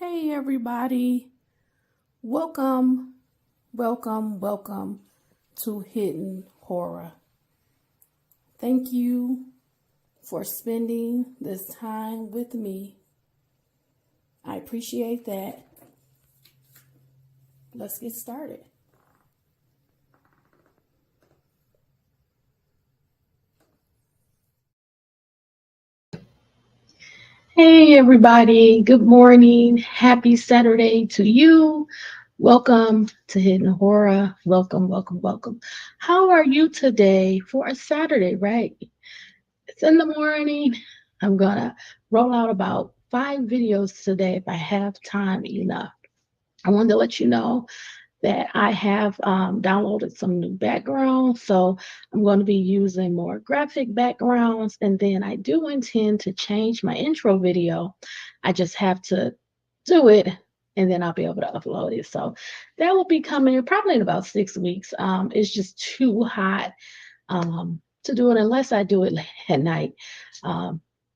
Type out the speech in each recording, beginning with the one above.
Hey everybody, welcome, welcome to Hidden Horror. Thank you for spending this time with me. I appreciate that. Let's get started. Hey everybody, good morning. Happy Saturday to you. Welcome to Hidden Horror. Welcome. How are you today for a Saturday, right? It's in the morning. I'm gonna roll out about 5 videos today if I have time enough. I wanted to let you know that I have downloaded some new backgrounds. So I'm going to be using more graphic backgrounds. And then I do intend to change my intro video. I just have to do it and then I'll be able to upload it. So that will be coming probably in about 6 weeks. It's just too hot to do it unless I do it at night.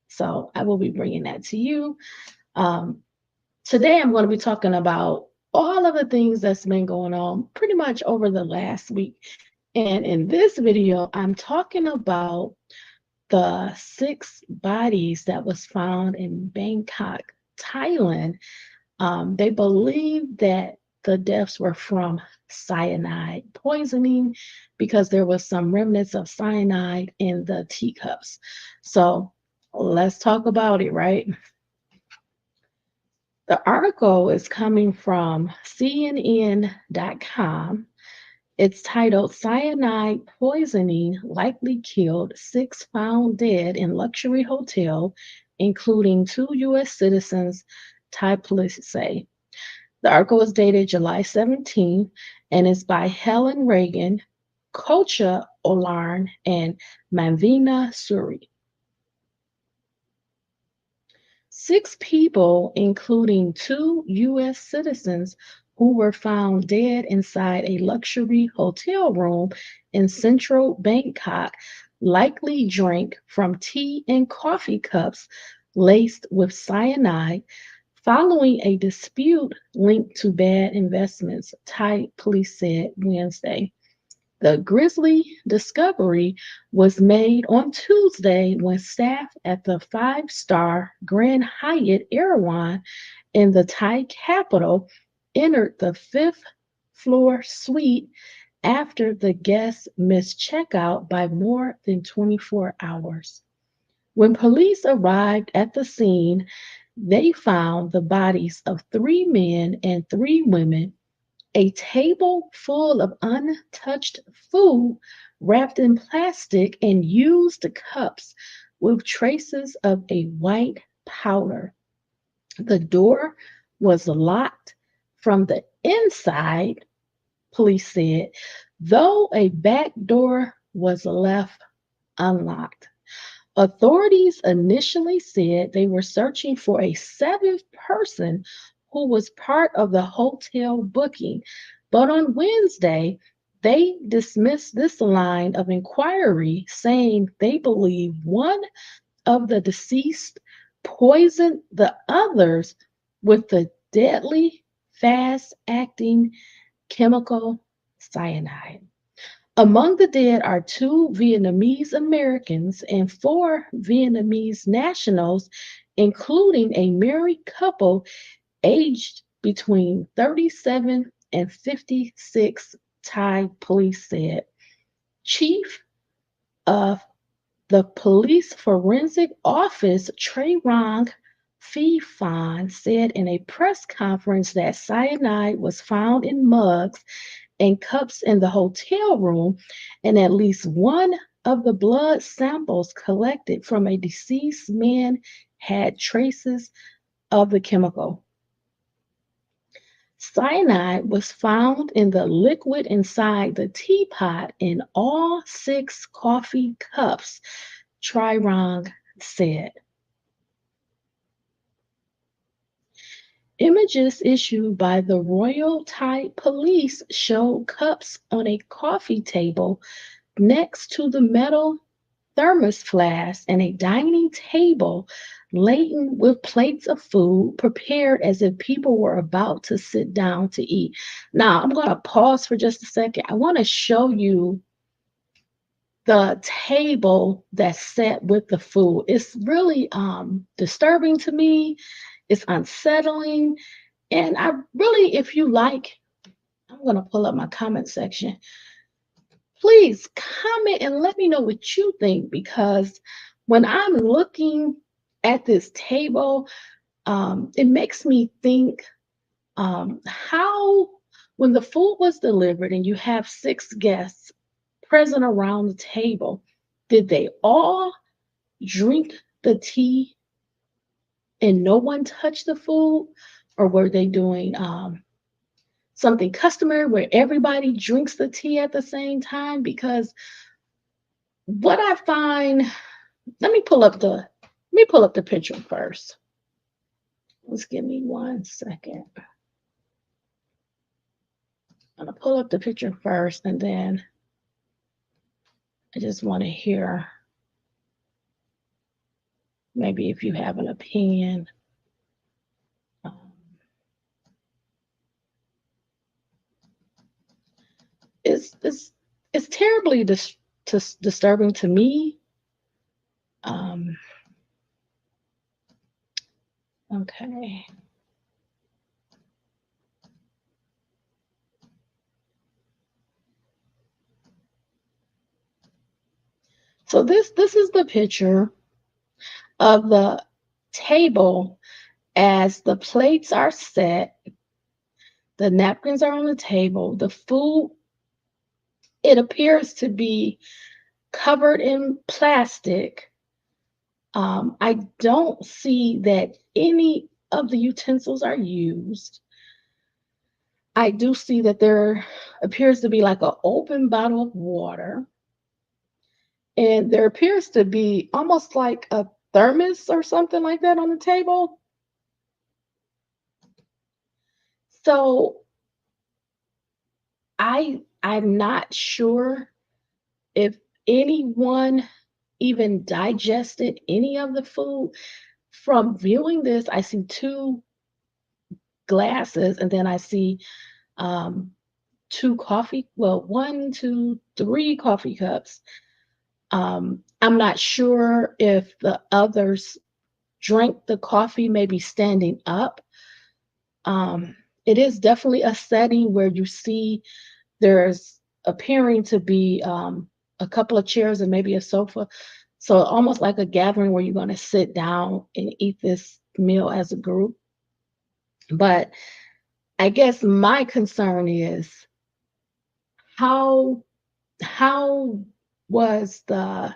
So I will be bringing that to you. Today I'm going to be talking about all of the things that's been going on pretty much over the last week. And in this video, I'm talking about the 6 bodies that was found in Bangkok, Thailand. They believe that the deaths were from cyanide poisoning because there was some remnants of cyanide in the teacups. So let's talk about it, right? The article is coming from CNN.com. It's titled Cyanide Poisoning Likely Killed 6 Found Dead in Luxury Hotel, including 2 U.S. citizens, Thai police say. The article was dated July 17 and is by Helen Reagan, Kocha Olarn, and Manvina Suri. 6 people, including 2 U.S. citizens who were found dead inside a luxury hotel room in central Bangkok, likely drank from tea and coffee cups laced with cyanide following a dispute linked to bad investments, Thai police said Wednesday. The grisly discovery was made on Tuesday when staff at the 5-star Grand Hyatt Erawan in the Thai capital entered the 5th-floor suite after the guests missed checkout by more than 24 hours. When police arrived at the scene, they found the bodies of 3 men and 3 women, a table full of untouched food wrapped in plastic, and used cups with traces of a white powder. The door was locked from the inside, police said, though a back door was left unlocked. Authorities initially said they were searching for a 7th person who was part of the hotel booking, but on Wednesday, they dismissed this line of inquiry, saying they believe one of the deceased poisoned the others with the deadly, fast-acting chemical cyanide. Among the dead are 2 Vietnamese Americans and 4 Vietnamese nationals, including a married couple aged between 37 and 56, Thai police said. Chief of the Police Forensic Office, Trey Rong Phi Phan, said in a press conference that cyanide was found in mugs and cups in the hotel room, and at least one of the blood samples collected from a deceased man had traces of the chemical. Cyanide was found in the liquid inside the teapot in all 6 coffee cups, Trirong said. Images issued by the Royal Thai Police show cups on a coffee table next to the metal thermos flask and a dining table laden with plates of food prepared as if people were about to sit down to eat. Now, I'm going to pause for just a second. I want to show you the table that's set with the food. It's really disturbing to me. It's unsettling. And I really, if you like, I'm going to pull up my comment section. Please comment and let me know what you think, because when I'm looking at this table, it makes me think how, when the food was delivered and you have 6 guests present around the table, did they all drink the tea and no one touched the food? Or were they doing something customary where everybody drinks the tea at the same time? Because what I find, let me pull up the picture first. Just give me 1 second. I'm gonna pull up the picture first, and then I just want to hear maybe if you have an opinion. Um, it's terribly disturbing to me. Um, okay. So this is the picture of the table as the plates are set, the napkins are on the table, the food, it appears to be covered in plastic. I don't see that any of the utensils are used. I do see that there appears to be like an open bottle of water, and there appears to be almost like a thermos or something like that on the table. So I'm not sure if anyone even digested any of the food. From viewing this, I see 2 glasses, and then I see um, 1, 2, 3 coffee cups. I'm not sure if the others drank the coffee maybe standing up. Um, it is definitely a setting where you see there's appearing to be a couple of chairs and maybe a sofa. So almost like a gathering where you're going to sit down and eat this meal as a group. But I guess my concern is how how was the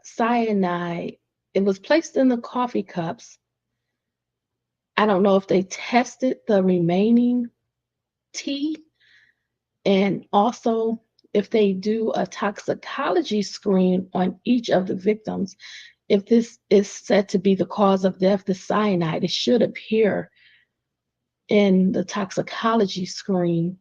cyanide, it was placed in the coffee cups. I don't know if they tested the remaining tea, and also if they do a toxicology screen on each of the victims. If this is said to be the cause of death, the cyanide, it should appear in the toxicology screen.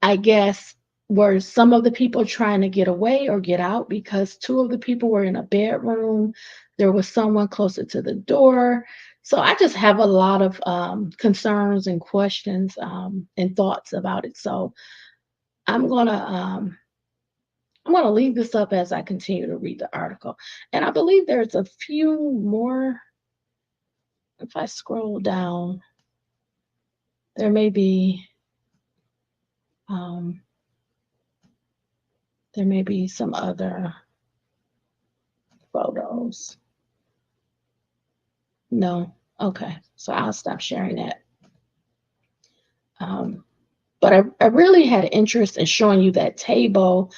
I guess, were some of the people trying to get away or get out, because 2 of the people were in a bedroom. There was someone closer to the door. So I just have a lot of concerns and questions and thoughts about it. So I'm gonna um, I'm gonna leave this up as I continue to read the article. And I believe there's a few more. If I scroll down, there may be um, some other photos. No. Okay. So I'll stop sharing that. Um, but I really had interest in showing you that table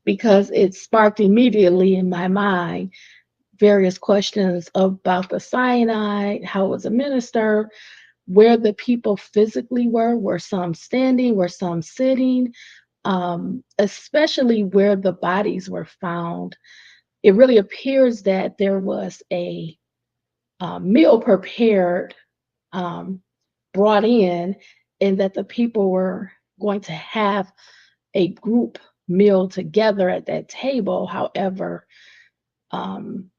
because it sparked immediately in my mind various questions about the cyanide, how it was administered, where the people physically were. Were some standing? Were some sitting? Especially where the bodies were found. It really appears that there was a meal prepared, um, brought in, and that the people were going to have a group meal together at that table. However, um,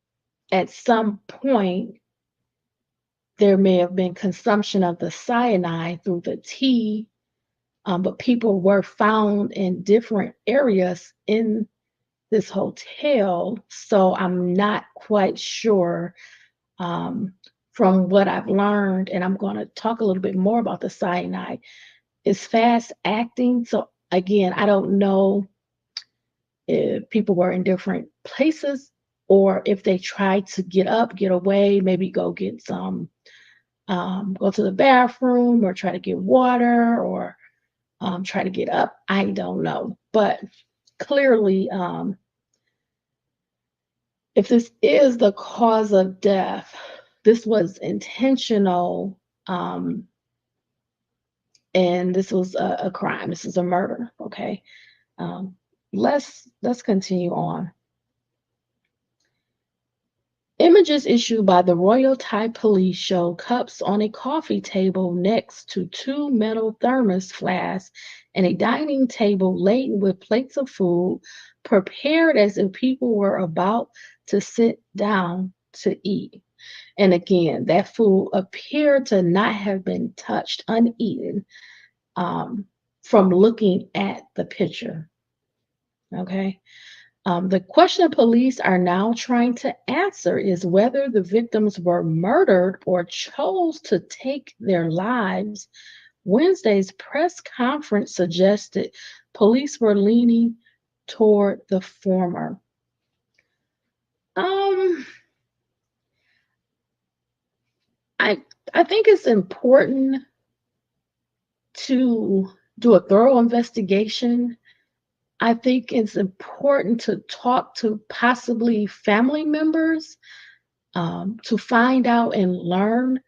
at some point, there may have been consumption of the cyanide through the tea, but people were found in different areas in this hotel. So I'm not quite sure, um, from what I've learned, and I'm going to talk a little bit more about the cyanide. It's fast acting. So again, I don't know if people were in different places or if they tried to get up, get away, maybe go get some, go to the bathroom or try to get water or try to get up. I don't know. But clearly, if this is the cause of death, this was intentional, um, and this was a crime. This is a murder. Okay. Um, let's continue on. Images issued by the Royal Thai Police show cups on a coffee table next to two metal thermos flasks and a dining table laden with plates of food, prepared as if people were about to sit down to eat. And again, that food appeared to not have been touched, uneaten, um, from looking at the picture. Okay. The question police are now trying to answer is whether the victims were murdered or chose to take their lives. Wednesday's press conference suggested police were leaning toward the former. Um, I I think it's important to do a thorough investigation. I think it's important to talk to possibly family members, to find out and learn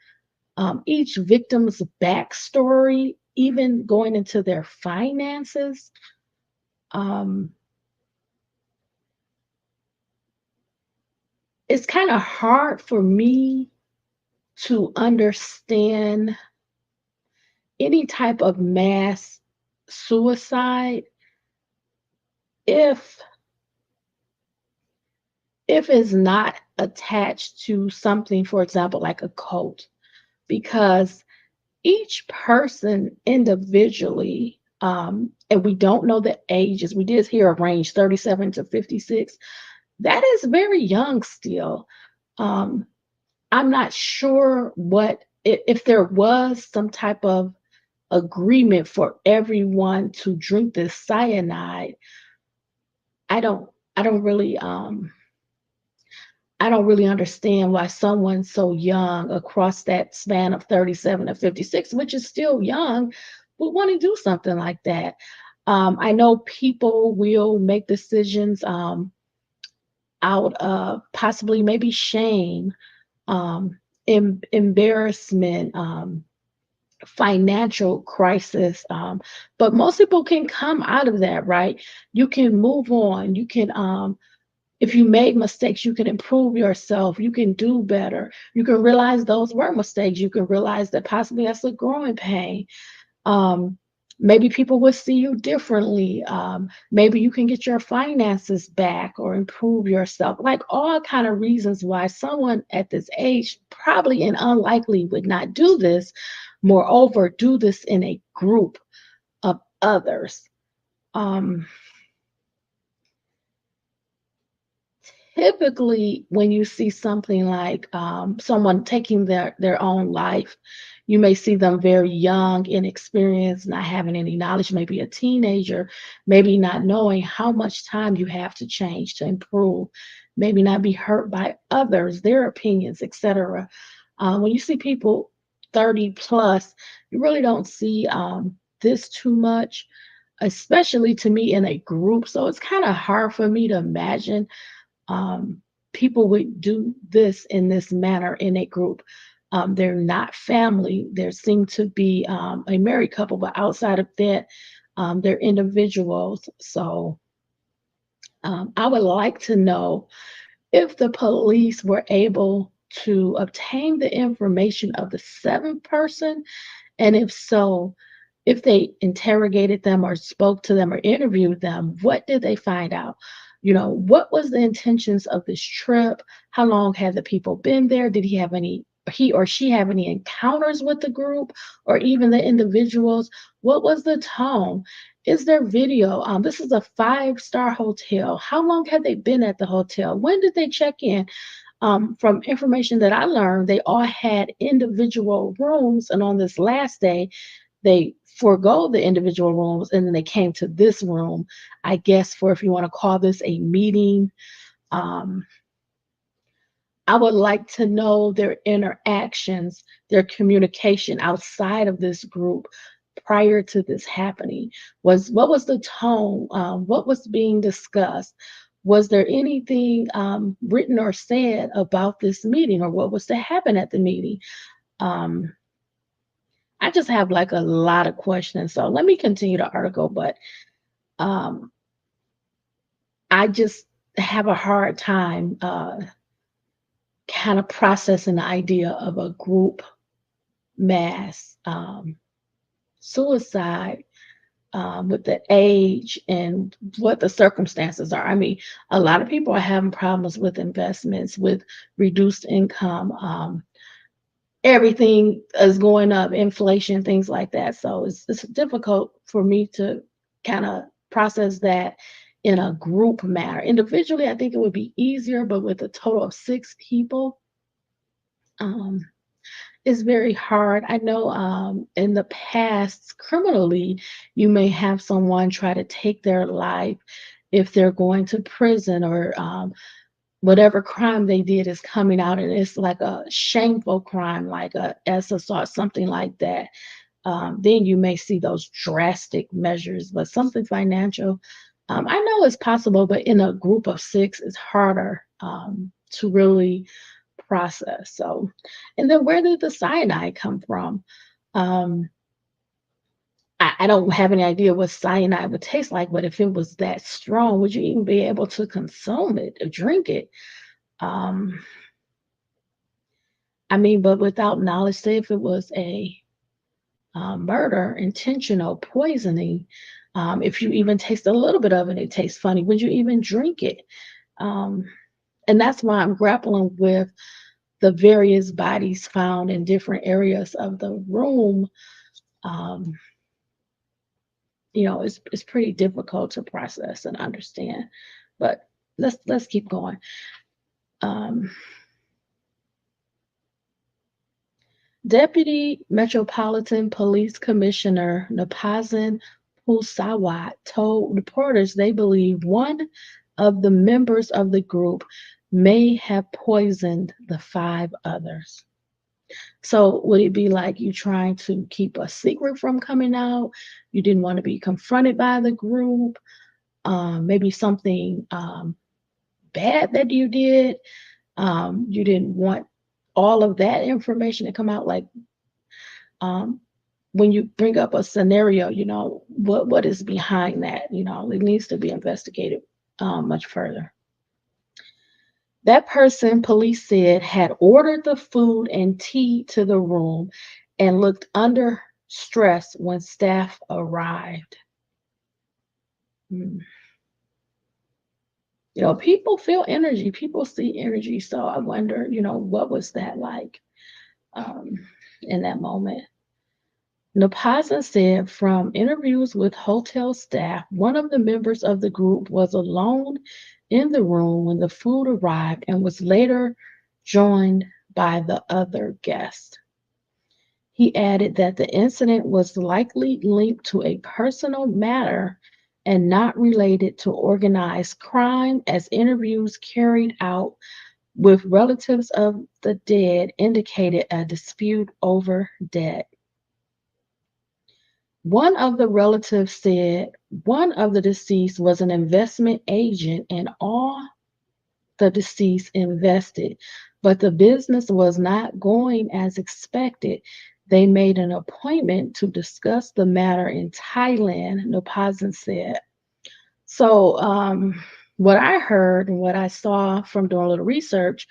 each victim's backstory, even going into their finances. Um, it's kind of hard for me to understand any type of mass suicide if if it's not attached to something, for example, like a cult, because each person individually, and we don't know the ages. We did hear a range 37 to 56. That is very young still. Um, I'm not sure what if there was some type of agreement for everyone to drink this cyanide. I don't I don't really I don't really understand why someone so young across that span of 37 to 56, which is still young, would want to do something like that. I know people will make decisions out of possibly maybe shame, embarrassment, financial crisis. But most people can come out of that, right? You can move on. You can if you made mistakes, you can improve yourself. You can do better. You can realize those were mistakes. You can realize that possibly that's a growing pain. Um, maybe people will see you differently. Maybe you can get your finances back or improve yourself. Like all kind of reasons why someone at this age probably and unlikely would not do this. Moreover, do this in a group of others. Um, Typically, when you see something like someone taking their own life, you may see them very young, inexperienced, not having any knowledge, maybe a teenager, maybe not knowing how much time you have to change to improve, maybe not be hurt by others, their opinions, etc. When you see people 30 plus, you really don't see this too much, especially to me in a group. So it's kind of hard for me to imagine um, people would do this in this manner in a group. They're not family. There seem to be a married couple, but outside of that, they're individuals. So I would like to know if the police were able to obtain the information of the seventh person, and if so, if they interrogated them or spoke to them or interviewed them, what did they find out? What was the intentions of this trip? How long had the people been there? Did he or she have any encounters with the group or even the individuals? What was the tone? Is there video? This is a five-star hotel. How long had they been at the hotel? When did they check in? From information that I learned, they all had individual rooms, and on this last day, they forego the individual rooms and then they came to this room, I guess, for if you want to call this a meeting. Um, I would like to know their interactions, their communication outside of this group prior to this happening. What was the tone? What was being discussed? Was there anything written or said about this meeting or what was to happen at the meeting? Um, I just have like a lot of questions. So let me continue the article, but um, I just have a hard time kind of processing the idea of a group mass suicide with the age and what the circumstances are. I mean, a lot of people are having problems with investments, with reduced income. Everything is going up, inflation, things like that. So it's difficult for me to kind of process that in a group manner. Individually, I think it would be easier, but with a total of six people, um, it's very hard. I know in the past, criminally, you may have someone try to take their life if they're going to prison or whatever crime they did is coming out and it's like a shameful crime, like a SSR, something like that. Then you may see those drastic measures, but something financial, I know it's possible, but in a group of six, it's harder to really process. So, and then where did the cyanide come from? Um, I don't have any idea what cyanide would taste like, but if it was that strong, would you even be able to consume it or drink it? Um, I mean, but without knowledge, say if it was a murder, intentional poisoning, if you even taste a little bit of it, it tastes funny. Would you even drink it? Um, and that's why I'm grappling with the various bodies found in different areas of the room. Um, it's pretty difficult to process and understand. But let's keep going. Um, Deputy Metropolitan Police Commissioner Napazan Pusawat told reporters they believe one of the members of the group may have poisoned the five others. So would it be like you trying to keep a secret from coming out? You didn't want to be confronted by the group? Maybe something bad that you did? You didn't want all of that information to come out? Like um, when you bring up a scenario, what is behind that? It needs to be investigated much further. That person, police said, had ordered the food and tea to the room and looked under stress when staff arrived. Mm. People feel energy, people see energy. So I wonder, what was that like um, in that moment? Napaza said from interviews with hotel staff, one of the members of the group was alone in the room when the food arrived and was later joined by the other guest. He added that the incident was likely linked to a personal matter and not related to organized crime, as interviews carried out with relatives of the dead indicated a dispute over debt. One of the relatives said one of the deceased was an investment agent and all the deceased invested, but the business was not going as expected. They made an appointment to discuss the matter in Thailand, Nopazin said. So, what I heard and what I saw from doing a little research,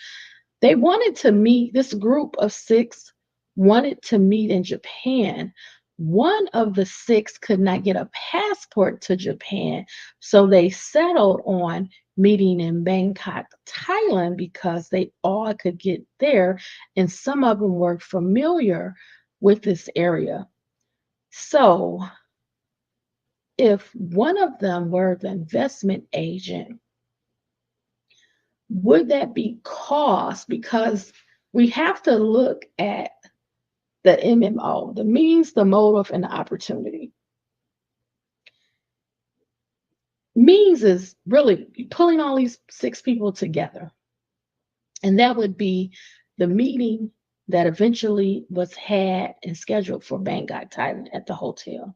they wanted to meet, this group of six wanted to meet in Japan, One of the six could not get a passport to Japan, so they settled on meeting in Bangkok, Thailand, because they all could get there, and some of them were familiar with this area. So, if one of them were the investment agent, would that be cost? Because we have to look at the MMO, the means, the motive, and the opportunity. Means is really pulling all these six people together. And that would be the meeting that eventually was had and scheduled for Bangkok, Thailand at the hotel.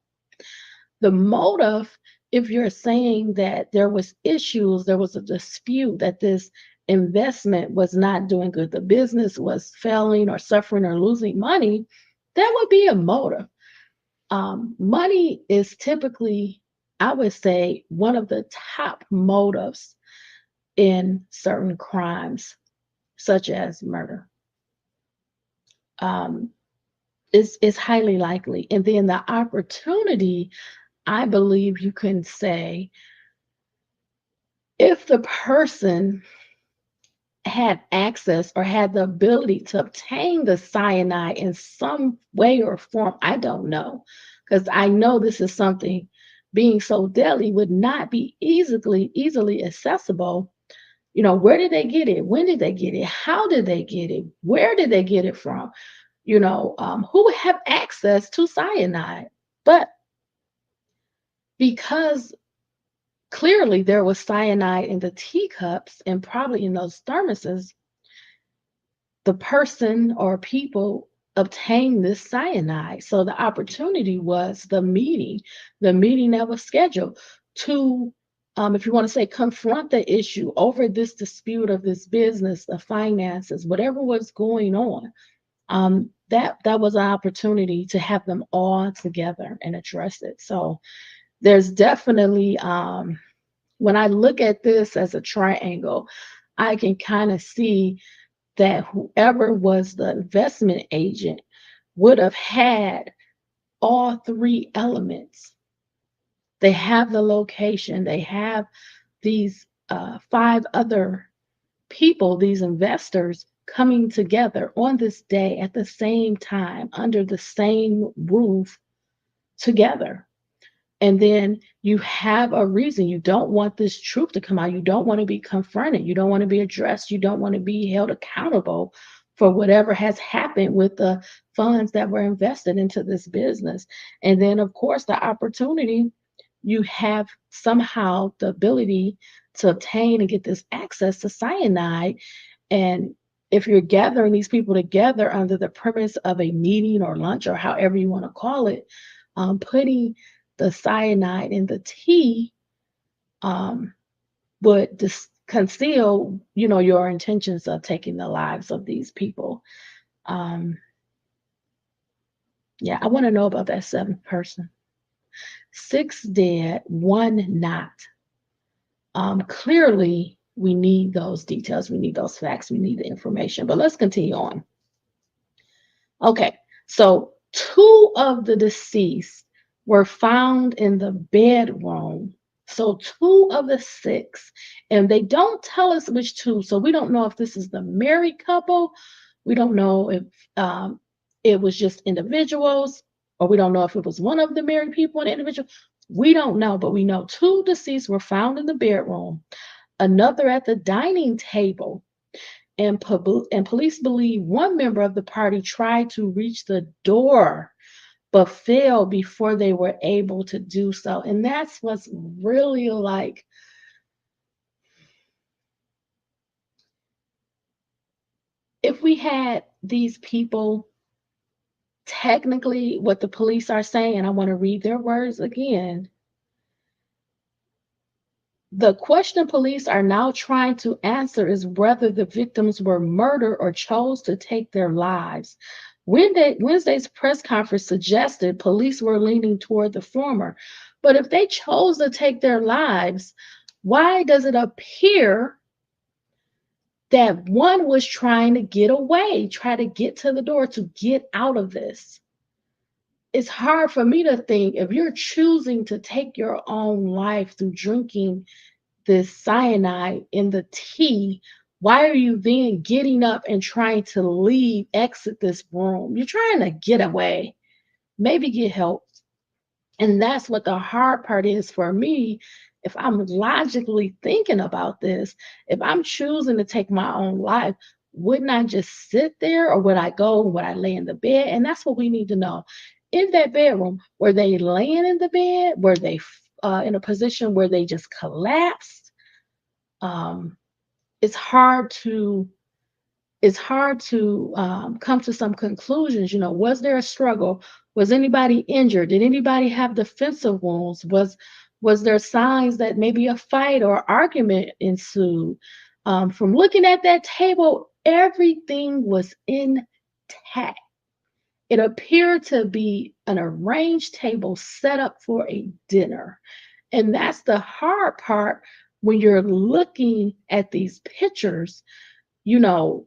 The motive, if you're saying that there was issues, there was a dispute, that this investment was not doing good, the business was failing or suffering or losing money, that would be a motive. Money is typically, I would say, one of the top motives in certain crimes, such as murder. Um, is highly likely. And then the opportunity, I believe you can say, if the person had access or had the ability to obtain the cyanide in some way or form, I don't know. Because I know this is something, being so deadly, would not be easily accessible. Where did they get it? When did they get it? How did they get it? Where did they get it from? Who would have access to cyanide? But because clearly there was cyanide in the teacups and probably in those thermoses, the person or people obtained this cyanide. So the opportunity was the meeting that was scheduled to, if you want to say, confront the issue over this dispute of this business, the finances, whatever was going on. That was an opportunity to have them all together and address it. So there's definitely, when I look at this as a triangle, I can kind of see that whoever was the investment agent would have had all three elements. They have the location, they have these five other people, these investors coming together on this day at the same time under the same roof together. And then you have a reason. You don't want this truth to come out. You don't want to be confronted. You don't want to be addressed. You don't want to be held accountable for whatever has happened with the funds that were invested into this business. And then, of course, the opportunity, you have somehow the ability to obtain and get this access to cyanide. And if you're gathering these people together under the premise of a meeting or lunch or however you want to call it, putting the cyanide in the tea, um, would conceal, your intentions of taking the lives of these people. Um, yeah, I want to know about that seventh person. Six dead, one not. Clearly, we need those details. We need those facts. We need the information. But let's continue on. Okay, so two of the deceased were found in the bedroom. So two of the six, and they don't tell us which two. So we don't know if this is the married couple. We don't know if it was just individuals, or we don't know if it was one of the married people and individual. We don't know, but we know two deceased were found in the bedroom, another at the dining table, and police believe one member of the party tried to reach the door but failed before they were able to do so. And that's what's really like, if we had these people, technically, what the police are saying, and I want to read their words again. The question police are now trying to answer is whether the victims were murdered or chose to take their lives. Wednesday's press conference suggested police were leaning toward the former. But if they chose to take their lives, why does it appear that one was trying to get away, try to get to the door to get out of this? it's hard for me to think if you're choosing to take your own life through drinking this cyanide in the tea, why are you then getting up and trying to leave, exit this room? You're trying to get away, maybe get help. And that's what the hard part is for me. If I'm logically thinking about this, if I'm choosing to take my own life, wouldn't I just sit there or would I go? Would I lay in the bed? And that's what we need to know. In that bedroom, were they laying in the bed? Were they in a position where they just collapsed? Um, it's hard to come to some conclusions. Was there a struggle? Was anybody injured? Did anybody have defensive wounds? Was there signs that maybe a fight or argument ensued? From looking at that table, everything was intact. It appeared to be an arranged table set up for a dinner. And that's the hard part when you're looking at these pictures. You know,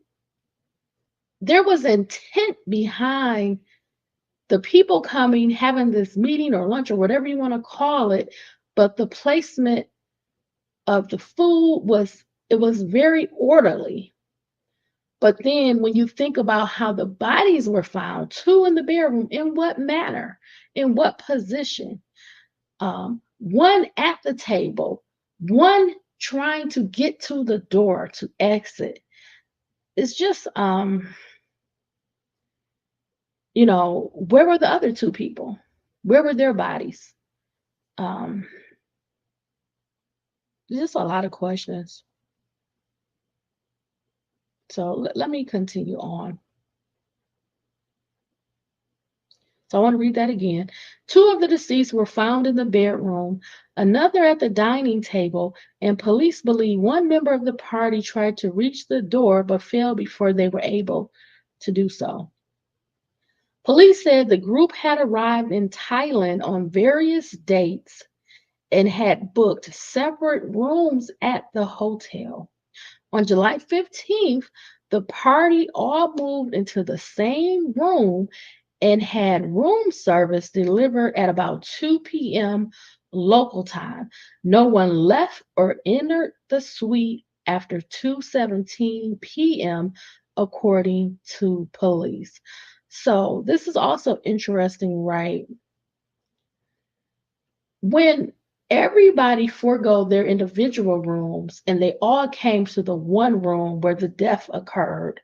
there was intent behind the people coming, having this meeting or lunch or whatever you want to call it, but the placement of the food was very orderly. But then when you think about how the bodies were found, two in the bedroom, in what manner, in what position, one at the table, one trying to get to the door to exit. It's just where were the other two people? Where were their bodies? Um, just a lot of questions. So let me continue on. So I want to read that again. Two of the deceased were found in the bedroom, another at the dining table, and police believe one member of the party tried to reach the door but failed before they were able to do so. Police said the group had arrived in Thailand on various dates and had booked separate rooms at the hotel. On July 15th, the party all moved into the same room and had room service delivered at about 2 p.m. local time. No one left or entered the suite after 2:17 p.m. according to police. So, this is also interesting, right? When everybody forego their individual rooms and they all came to the one room where the death occurred,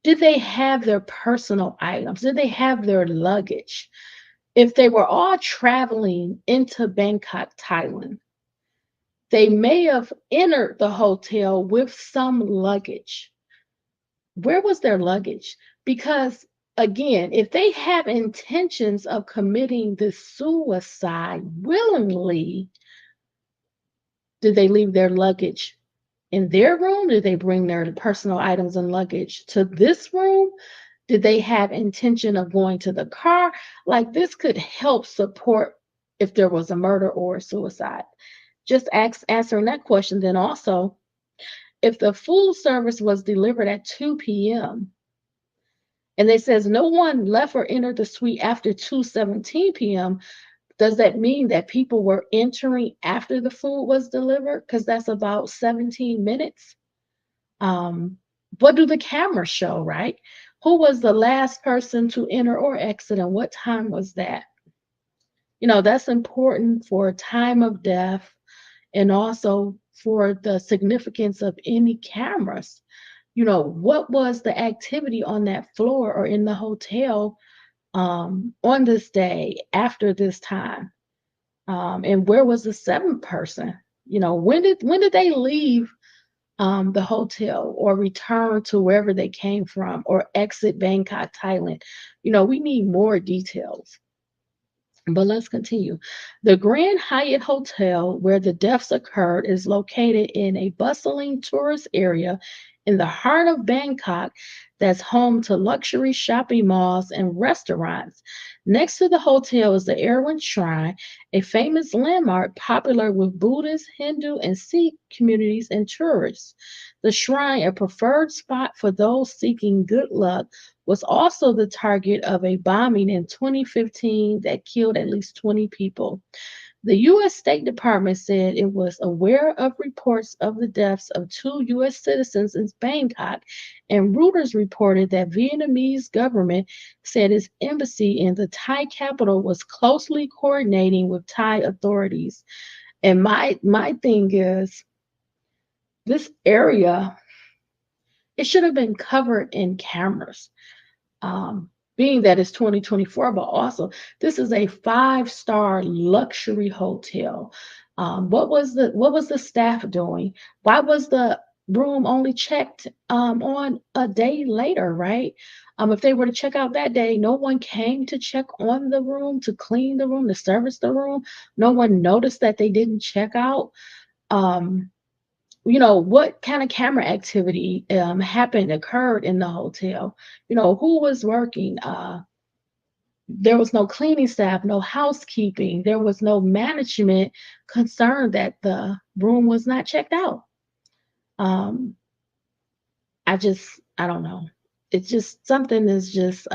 did they have their personal items? Did they have their luggage? If they were all traveling into Bangkok, Thailand, they may have entered the hotel with some luggage. Where was their luggage? Because again, if they have intentions of committing this suicide willingly, did they leave their luggage in their room? Did they bring their personal items and luggage to this room? Did they have intention of going to the car? Like this could help support if there was a murder or a suicide. Just answering that question, then also, if the food service was delivered at 2 p.m. and it says no one left or entered the suite after 2:17 p.m., does that mean that people were entering after the food was delivered? Because that's about 17 minutes. Um, what do the cameras show, right? Who was the last person to enter or exit, and what time was that? That's important for time of death and also for the significance of any cameras. What was the activity on that floor or in the hotel on this day after this time? And where was the seventh person? When did they leave the hotel or return to wherever they came from or exit Bangkok, Thailand? We need more details. But let's continue. The Grand Hyatt Hotel, where the deaths occurred, is located in a bustling tourist area in the heart of Bangkok that's home to luxury shopping malls and restaurants. Next to the hotel is the Erawan Shrine, a famous landmark popular with Buddhist, Hindu, and Sikh communities and tourists. The shrine, a preferred spot for those seeking good luck, was also the target of a bombing in 2015 that killed at least 20 people. The U.S. State Department said it was aware of reports of the deaths of two U.S. citizens in Bangkok, and Reuters reported that Vietnamese government said its embassy in the Thai capital was closely coordinating with Thai authorities. And my thing is, this area, it should have been covered in cameras. Being that it's 2024, but also this is a five-star luxury hotel. What was the staff doing? Why was the room only checked on a day later, right? If they were to check out that day, no one came to check on the room, to clean the room, to service the room. No one noticed that they didn't check out. Um, what kind of camera activity occurred in the hotel? Who was working? There was no cleaning staff, no housekeeping. There was no management concerned that the room was not checked out. um I don't know. It's just something is just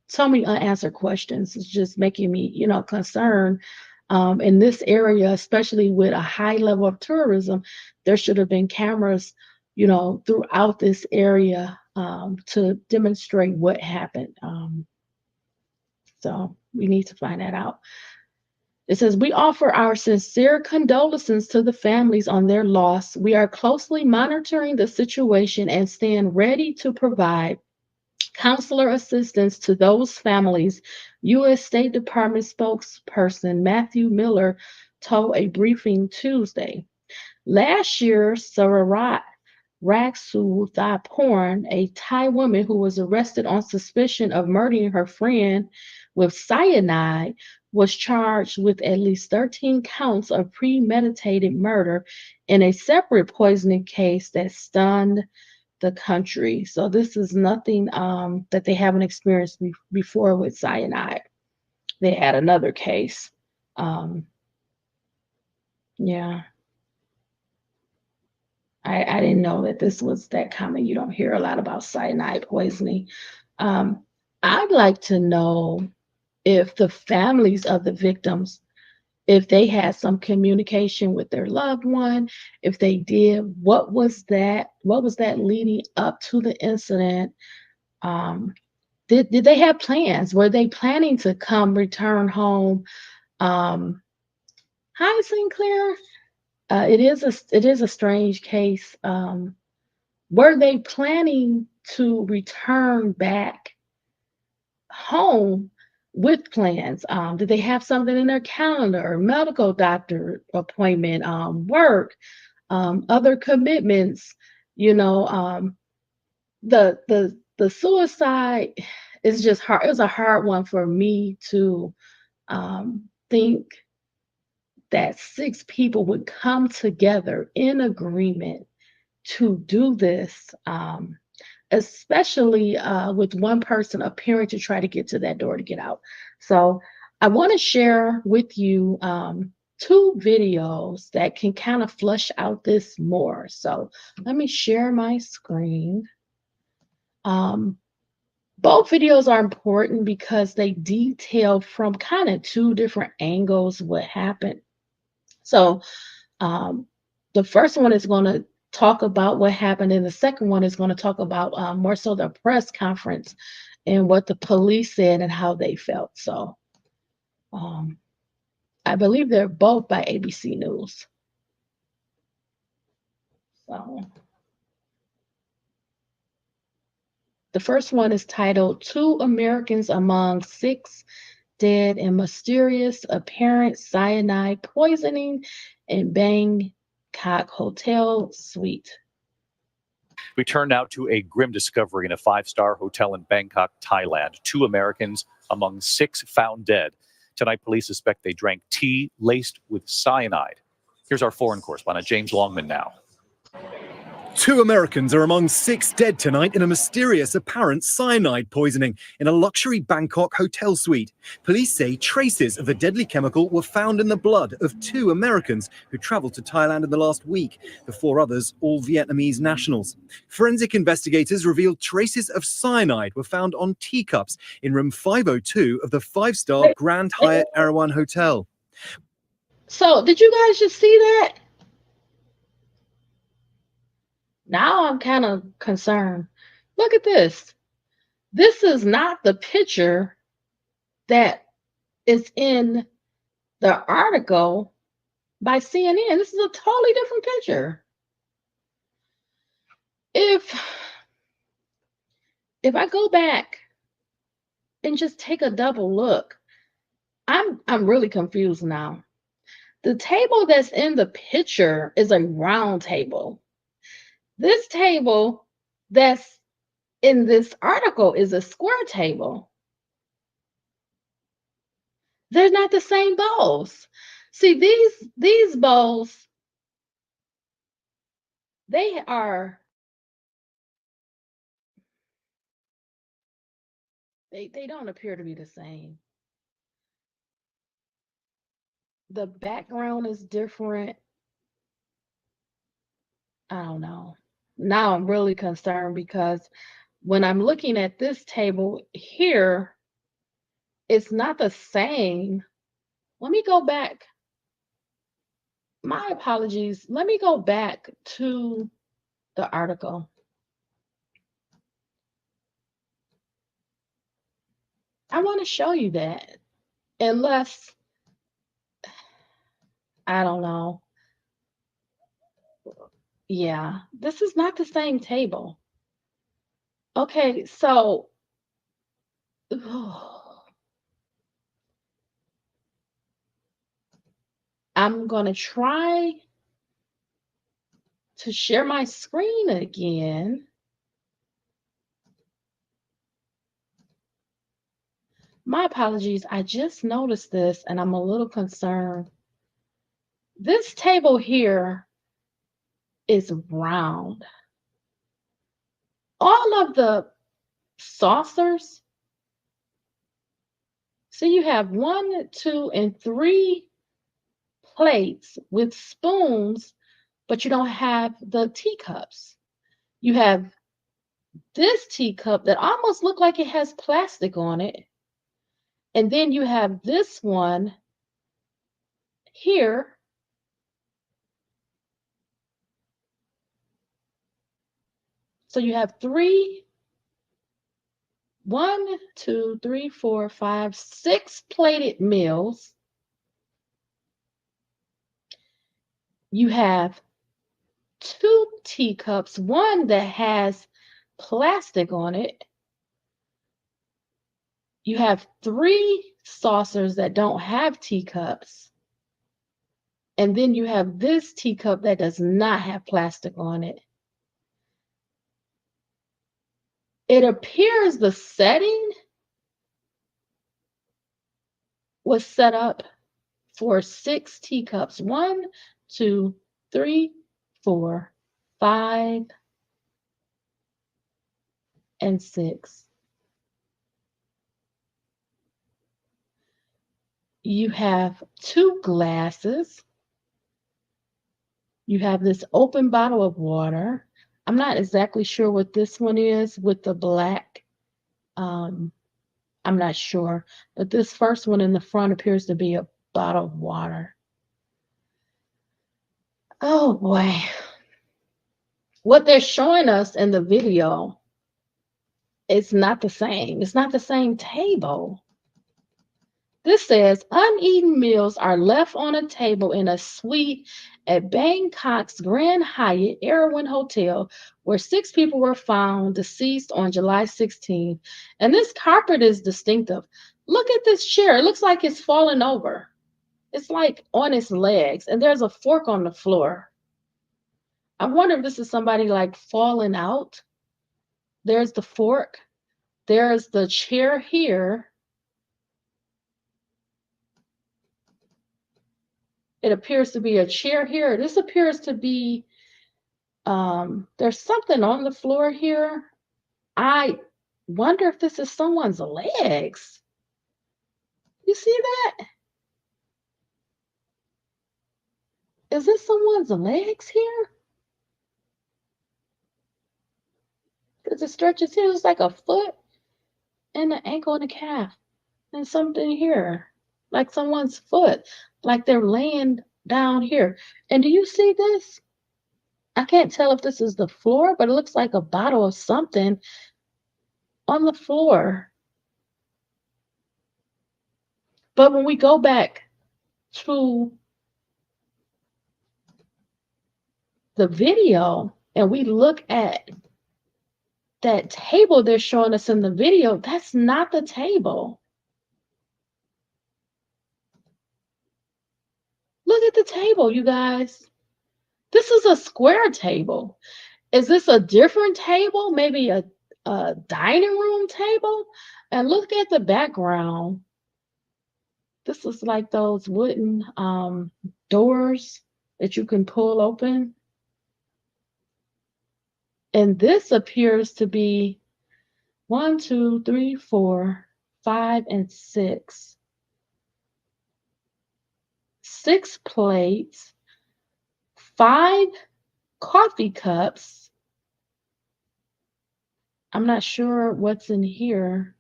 so many unanswered questions. It's just making me, concerned. In this area, especially with a high level of tourism, there should have been cameras, throughout this area to demonstrate what happened. So we need to find that out. It says, we offer our sincere condolences to the families on their loss. We are closely monitoring the situation and stand ready to provide counselor assistance to those families, U.S. State Department spokesperson Matthew Miller told a briefing Tuesday. Last year, Sarat Raksuthapurn, a Thai woman who was arrested on suspicion of murdering her friend with cyanide, was charged with at least 13 counts of premeditated murder in a separate poisoning case that stunned the country. So this is nothing that they haven't experienced before with cyanide. They had another case. Um, yeah. I didn't know that this was that common. You don't hear a lot about cyanide poisoning. Um, I'd like to know if the families of the victims, if they had some communication with their loved one, if they did, what was that leading up to the incident? Um, did they have plans? Were they planning to return home? Um, Hi, Sinclair. It is a strange case. Were they planning to return back home with plans? Did they have something in their calendar, medical doctor appointment, work, other commitments? You know, the suicide is just hard. It was a hard one for me to think that six people would come together in agreement to do this, especially with one person appearing to try to get to that door to get out. So I want to share with you two videos that can kind of flush out this more. So let me share my screen. Um, both videos are important because they detail from kind of two different angles what happened. So um, the first one is going to talk about what happened, and the second one is going to talk about more so the press conference and what the police said and how they felt. So um, I believe they're both by ABC News. So the first one is titled Two Americans Among Six Dead in Mysterious Apparent Cyanide Poisoning in Bangkok Hotel Suite. We turn now to a grim discovery in a five-star hotel in Bangkok, Thailand. Two Americans among six found dead. Tonight, police suspect they drank tea laced with cyanide. Here's our foreign correspondent, James Longman, now. 2 Americans are among 6 dead tonight in a mysterious apparent cyanide poisoning in a luxury Bangkok hotel suite. Police say traces of the deadly chemical were found in the blood of 2 Americans who travelled to Thailand in the last week. The 4 others, all Vietnamese nationals. Forensic investigators revealed traces of cyanide were found on teacups in room 502 of the 5-star Grand Hyatt Erawan hotel. So, did you guys just see that? Now I'm kind of concerned. Look at this. This is not the picture that is in the article by CNN. This is a totally different picture. If I go back and just take a double look, I'm really confused now. The table that's in the picture is a round table. This table that's in this article is a square table. They're not the same bowls. See, these bowls, they don't appear to be the same. The background is different. I don't know. Now I'm really concerned because when I'm looking at this table here, it's not the same. Let me go back. My apologies. Let me go back to the article. I want to show you that. Unless, I don't know. Yeah, this is not the same table. Okay, so I'm going to try to share my screen again. My apologies. I just noticed this and I'm a little concerned. This table here is round. All of the saucers, so you have 1, 2, and 3 plates with spoons, but you don't have the teacups. You have this teacup that almost looks like it has plastic on it. And then you have this one here. So you have 1, 2, 3, 4, 5, 6 plated meals. You have 2 teacups, one that has plastic on it. You have 3 saucers that don't have teacups. And then you have this teacup that does not have plastic on it. It appears the setting was set up for 6 teacups. 1, 2, 3, 4, 5, and 6. You have 2 glasses. You have this open bottle of water. I'm not exactly sure what this one is with the black. I'm not sure. But this first one in the front appears to be a bottle of water. Oh boy. What they're showing us in the video is not the same. It's not the same table. This says uneaten meals are left on a table in a suite at Bangkok's Grand Hyatt Erawan Hotel, where 6 people were found deceased on July 16th. And this carpet is distinctive. Look at this chair. It looks like it's falling over. It's like on its legs, and there's a fork on the floor. I wonder if this is somebody like falling out. There's the fork. There's the chair here. It appears to be a chair here. This appears to be There's something on the floor here. I wonder if this is someone's legs. You see that? Is this someone's legs here? Because it stretches here. It's like a foot and an ankle and a calf. And something here. Like someone's foot. Like they're laying down here. And do you see this? I can't tell if this is the floor, but it looks like a bottle of something on the floor. But when we go back to the video and we look at that table they're showing us in the video, that's not the table. Look at the table, you guys. This is a square table. Is this a different table? Maybe a dining room table? And look at the background. This is like those wooden doors that you can pull open. And this appears to be 1, 2, 3, 4, 5, and 6. 6 plates, 5 coffee cups. I'm not sure what's in here.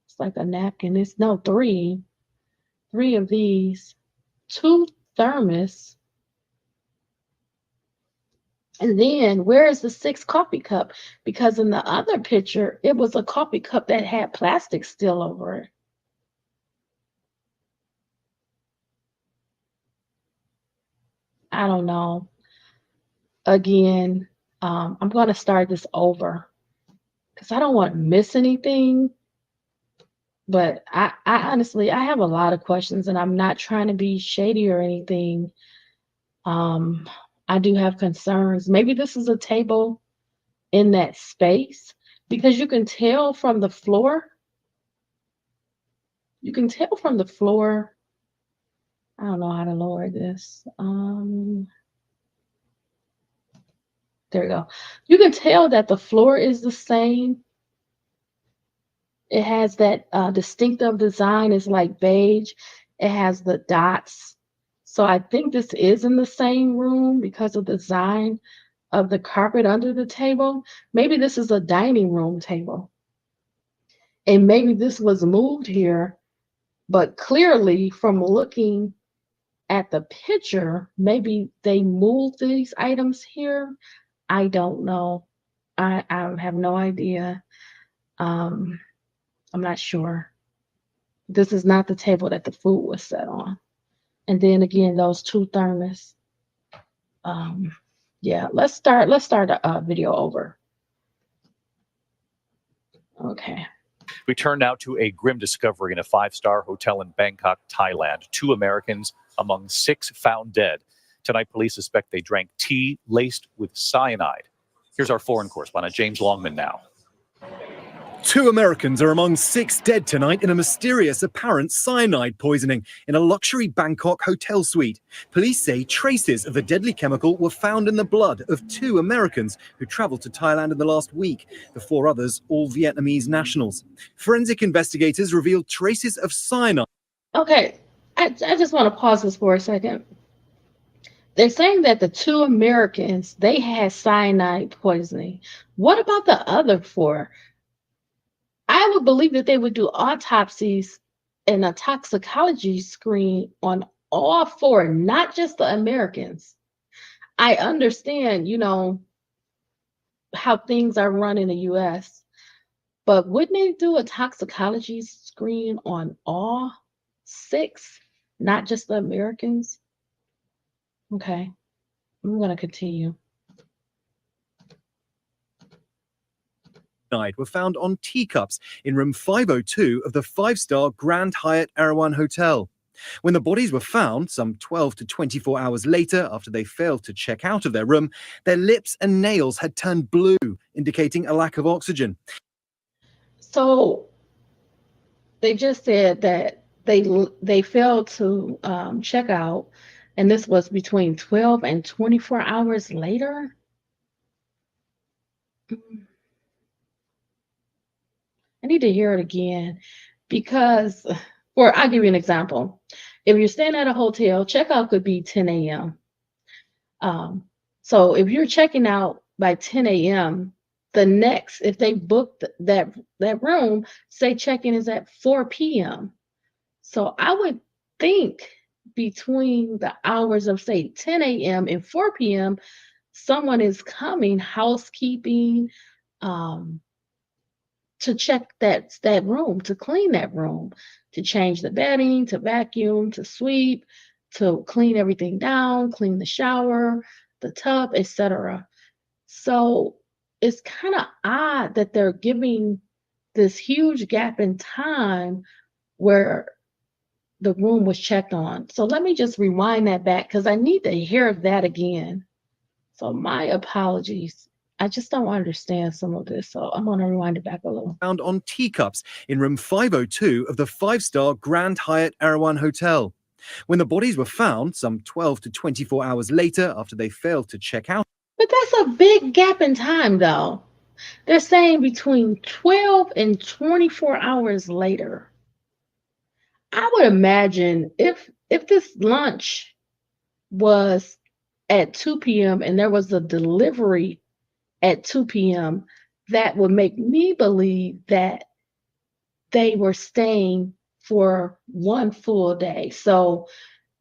It's like a napkin. It's no 3. 3 of these. 2 thermos. And then where is the 6th coffee cup? Because in the other picture, it was a coffee cup that had plastic still over it. I don't know. Again, I'm going to start this over because I don't want to miss anything. But I honestly, I have a lot of questions, and I'm not trying to be shady or anything. I do have concerns. Maybe this is a table in that space because you can tell from the floor. You can tell from the floor. I don't know how to lower this. There we go. You can tell that the floor is the same. It has that distinctive design. It's like beige. It has the dots. So I think this is in the same room because of the design of the carpet under the table. Maybe this is a dining room table. And maybe this was moved here, but clearly from looking at the picture, maybe they moved these items here. I don't know. I have no idea. I'm not sure. This is not the table that the food was set on. And then again, those 2 thermos. Yeah, let's start a video over. Okay. We turn now to a grim discovery in a 5-star hotel in Bangkok, Thailand. 2 Americans among 6 found dead. Tonight, police suspect they drank tea laced with cyanide. Here's our foreign correspondent, James Longman, now. 2 Americans are among 6 dead tonight in a mysterious apparent cyanide poisoning in a luxury Bangkok hotel suite. Police say traces of the deadly chemical were found in the blood of 2 Americans who traveled to Thailand in the last week. The 4 others, all Vietnamese nationals. Forensic investigators revealed traces of cyanide. Okay, I just want to pause this for a second. They're saying that the 2 Americans, they had cyanide poisoning. What about the other 4? I would believe that they would do autopsies and a toxicology screen on all 4, not just the Americans. I understand, how things are run in the US, but wouldn't they do a toxicology screen on all 6, not just the Americans? Okay, I'm going to continue. Were found on teacups in room 502 of the 5-star Grand Hyatt Erawan hotel. When the bodies were found, some 12 to 24 hours later, after they failed to check out of their room, their lips and nails had turned blue, indicating a lack of oxygen. So they just said that they failed to check out, and this was between 12 and 24 hours later. I need to hear it again because, or I'll give you an example. If you're staying at a hotel, checkout could be 10 a.m. Um, so if you're checking out by 10 a.m., the next, if they booked that room, say check-in is at 4 p.m. So I would think between the hours of say 10 a.m. and 4 p.m., someone is coming, housekeeping, um, to check that room, to clean that room, to change the bedding, to vacuum, to sweep, to clean everything down, clean the shower, the tub, etc. So it's kind of odd that they're giving this huge gap in time where the room was checked on. So let me just rewind that back because I need to hear that again. So my apologies. I just don't understand some of this. So I'm going to rewind it back a little. Found on teacups in room 502 of the 5-star Grand Hyatt Erawan Hotel. When the bodies were found, some 12 to 24 hours later after they failed to check out. But that's a big gap in time, though. They're saying between 12 and 24 hours later. I would imagine if this lunch was at 2 p.m. and there was a delivery at 2 p.m., that would make me believe that they were staying for one full day. So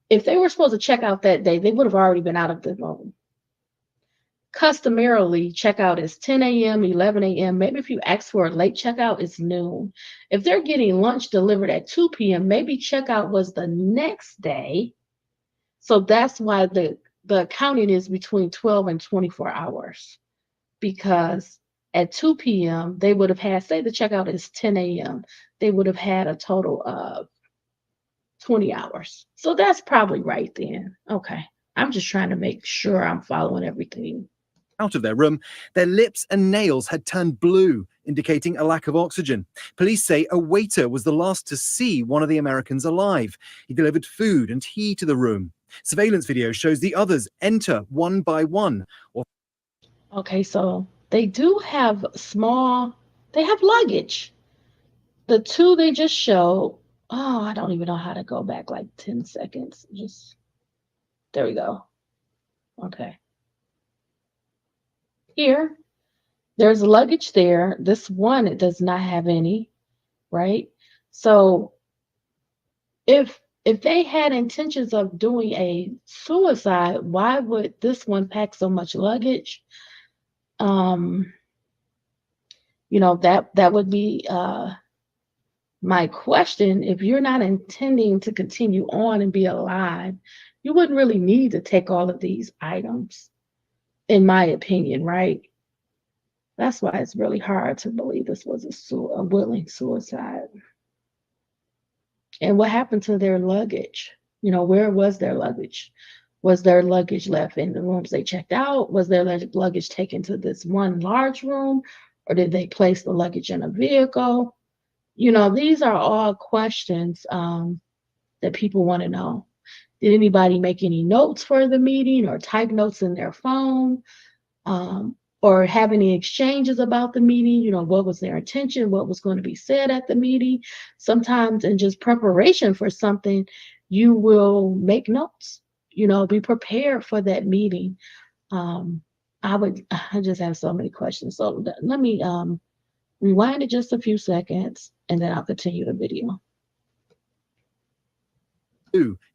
if they were supposed to check out that day, they would have already been out of the room. Customarily, checkout is 10 a.m., 11 a.m. Maybe if you ask for a late checkout, it's noon. If they're getting lunch delivered at 2 p.m., maybe checkout was the next day. So that's why the accounting is between 12 and 24 hours. Because at 2 p.m., they would have had, say the checkout is 10 a.m., they would have had a total of 20 hours. So that's probably right then. Okay. I'm just trying to make sure I'm following everything. Out of their room, their lips and nails had turned blue, indicating a lack of oxygen. Police say a waiter was the last to see one of the Americans alive. He delivered food and tea to the room. Surveillance video shows the others enter one by one. Okay, so they do have they have luggage. The two they just showed, oh, I don't even know how to go back like 10 seconds. There we go. Okay. Here, there's luggage there. This one, it does not have any, right? So if they had intentions of doing a suicide, why would this one pack so much luggage? That would be my question. If you're not intending to continue on and be alive, you wouldn't really need to take all of these items, in my opinion, right? That's why it's really hard to believe this was a willing suicide. And what happened to their luggage? Where was their luggage? Was their luggage left in the rooms they checked out? Was their luggage taken to this one large room? Or did they place the luggage in a vehicle? These are all questions that people want to know. Did anybody make any notes for the meeting or type notes in their phone? Or have any exchanges about the meeting? What was their intention? What was going to be said at the meeting? Sometimes in just preparation for something, you will make notes, be prepared for that meeting. I just have so many questions. So let me rewind it just a few seconds and then I'll continue the video.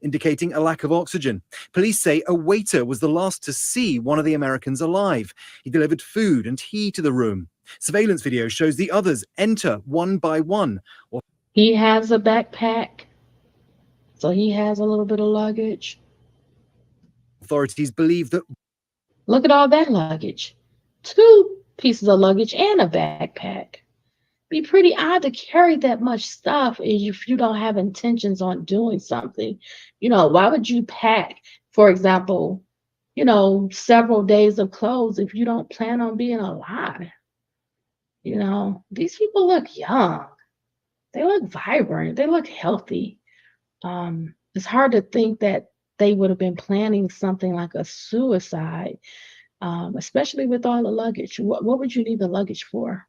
Indicating a lack of oxygen. Police say a waiter was the last to see one of the Americans alive. He delivered food and tea to the room. Surveillance video shows the others enter one by one. He has a backpack, so he has a little bit of luggage. Authorities believe that... Look at all that luggage. 2 pieces of luggage and a backpack. Be pretty odd to carry that much stuff if you don't have intentions on doing something. Why would you pack, for example, several days of clothes if you don't plan on being alive? These people look young. They look vibrant. They look healthy. It's hard to think that they would have been planning something like a suicide especially with all the luggage. What would you need the luggage for?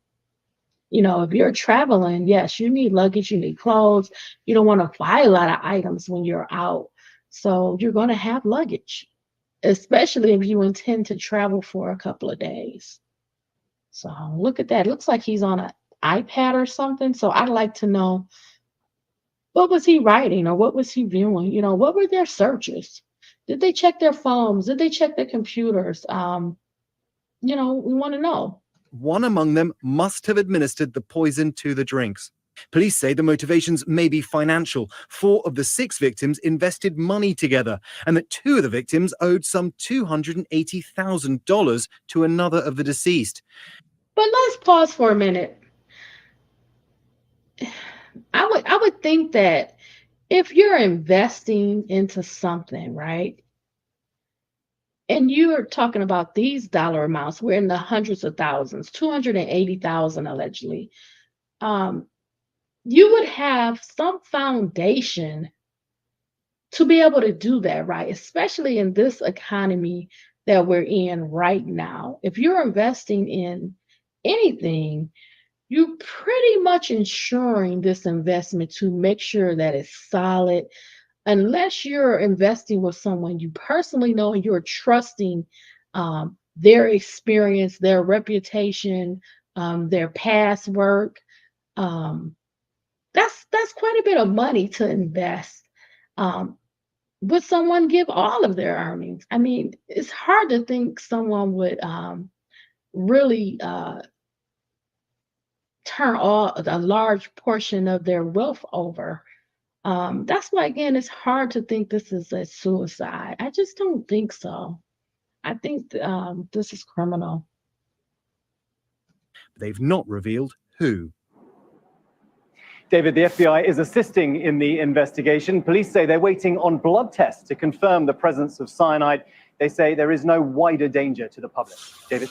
You know, if you're traveling, yes, you need luggage, you need clothes. You don't want to buy a lot of items when you're out. So you're going to have luggage, especially if you intend to travel for a couple of days. So look at that. It looks like he's on an iPad or something. So I'd like to know, what was he writing or what was he viewing? You know, what were their searches? Did they check their phones? Did they check their computers? We want to know. One among them must have administered the poison to the drinks. Police say the motivations may be financial. 4 of the 6 victims invested money together, and that 2 of the victims owed some $280,000 to another of the deceased. But let's pause for a minute. I would think that if you're investing into something, right? And you're talking about these dollar amounts, we're in the hundreds of thousands, 280,000 allegedly. You would have some foundation to be able to do that, right? Especially in this economy that we're in right now. If you're investing in anything, you're pretty much ensuring this investment to make sure that it's solid. Unless you're investing with someone you personally know and you're trusting their experience, their reputation, their past work, um, that's quite a bit of money to invest. Would someone give all of their earnings? I mean, it's hard to think someone would really turn a large portion of their wealth over. That's why, again, it's hard to think this is a suicide. I just don't think so. I think this is criminal. They've not revealed who. David, the FBI is assisting in the investigation. Police say they're waiting on blood tests to confirm the presence of cyanide. They say there is no wider danger to the public. David?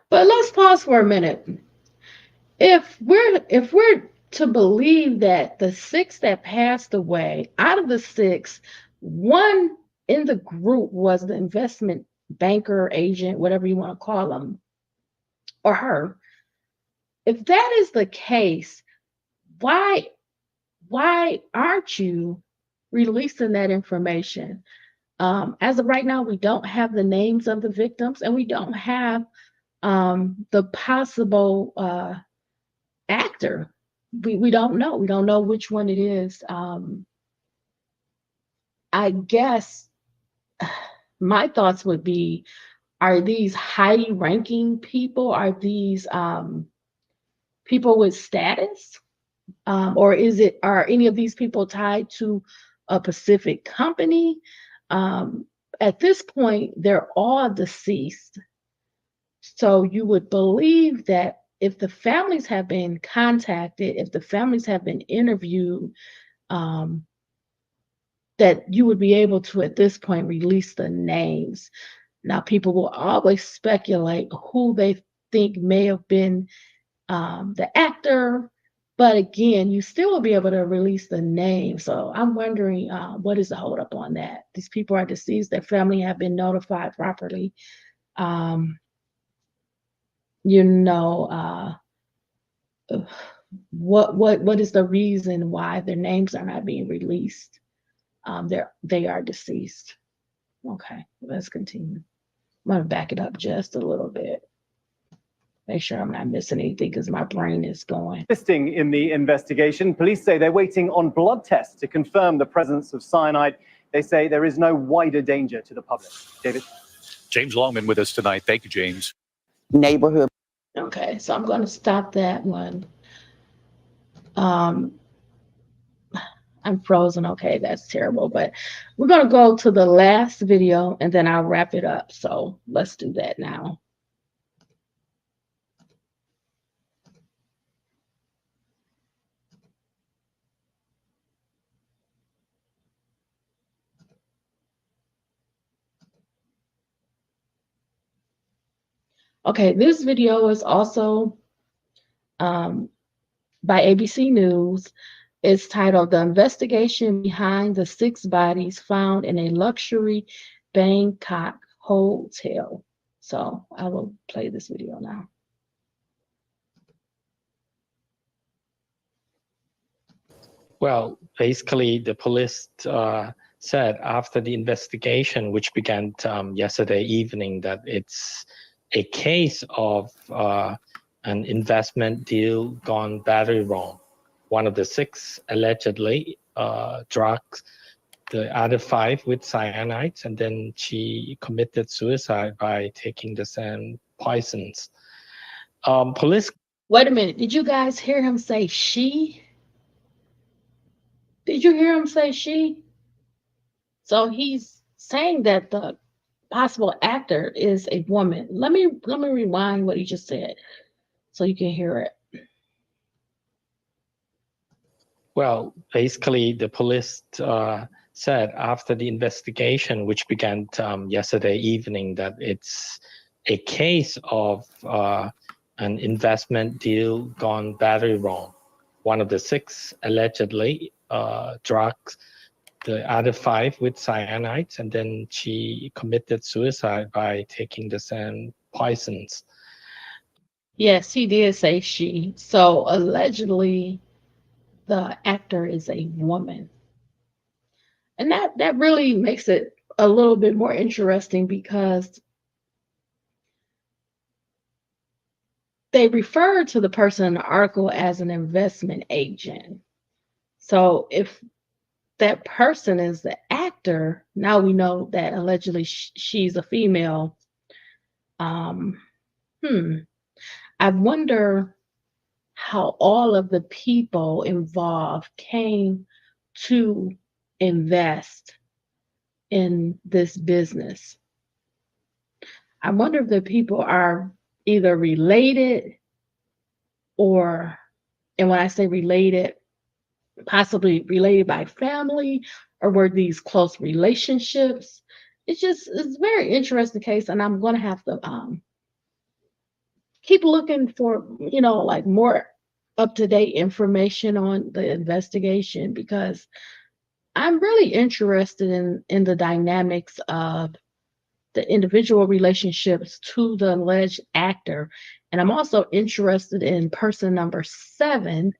But let's pause for a minute. If we're to believe that the 6 that passed away, out of the 6, 1 in the group was the investment banker, agent, whatever you want to call him, or her. If that is the case, why aren't you releasing that information? As of right now, we don't have the names of the victims, and we don't have the possible actor. We don't know. We don't know which one it is. I guess my thoughts would be, are these high-ranking people? Are these people with status? Or are any of these people tied to a Pacific company? At this point, they're all deceased. So you would believe that if the families have been contacted, if the families have been interviewed, that you would be able to, at this point, release the names. Now, people will always speculate who they think may have been the actor, but again, you still will be able to release the name. So I'm wondering, what is the holdup on that? These people are deceased. Their family have been notified properly. What is the reason why their names are not being released? They are deceased. Okay, let's continue. I'm gonna back it up just a little bit. Make sure I'm not missing anything because my brain is going. Assisting in the investigation, police say they're waiting on blood tests to confirm the presence of cyanide. They say there is no wider danger to the public. David? James Longman with us tonight. Thank you, James. Neighborhood. Okay, so I'm going to stop that one. I'm frozen. Okay, that's terrible. But we're going to go to the last video and then I'll wrap it up. So let's do that now. Okay, this video is also by ABC News. It's titled "The Investigation Behind the 6 Bodies Found in a Luxury Bangkok Hotel." So I will play this video now. Well, basically, the police said after the investigation, which began yesterday evening, that it's a case of an investment deal gone badly wrong. One of the 6 allegedly drugs, the other 5 with cyanide, and then she committed suicide by taking the same poisons. Police. Wait a minute. Did you guys hear him say she? Did you hear him say she? So he's saying that the possible actor is a woman. Let me rewind what he just said so you can hear it. Well, basically, the police said after the investigation, which began yesterday evening, that it's a case of an investment deal gone badly wrong. One of the 6 allegedly drugs, the other 5 with cyanide, and then she committed suicide by taking the same poisons. Yes, he did say she. So allegedly, the actor is a woman. And that really makes it a little bit more interesting because they refer to the person in the article as an investment agent. So if that person is the actor, now we know that allegedly she's a female. I wonder how all of the people involved came to invest in this business. I wonder if the people are either related or, and when I say related, possibly related by family, or were these close relationships. It's a very interesting case, and I'm going to have to keep looking for, like more up-to-date information on the investigation, because I'm really interested in the dynamics of the individual relationships to the alleged actor. And I'm also interested in person number 7.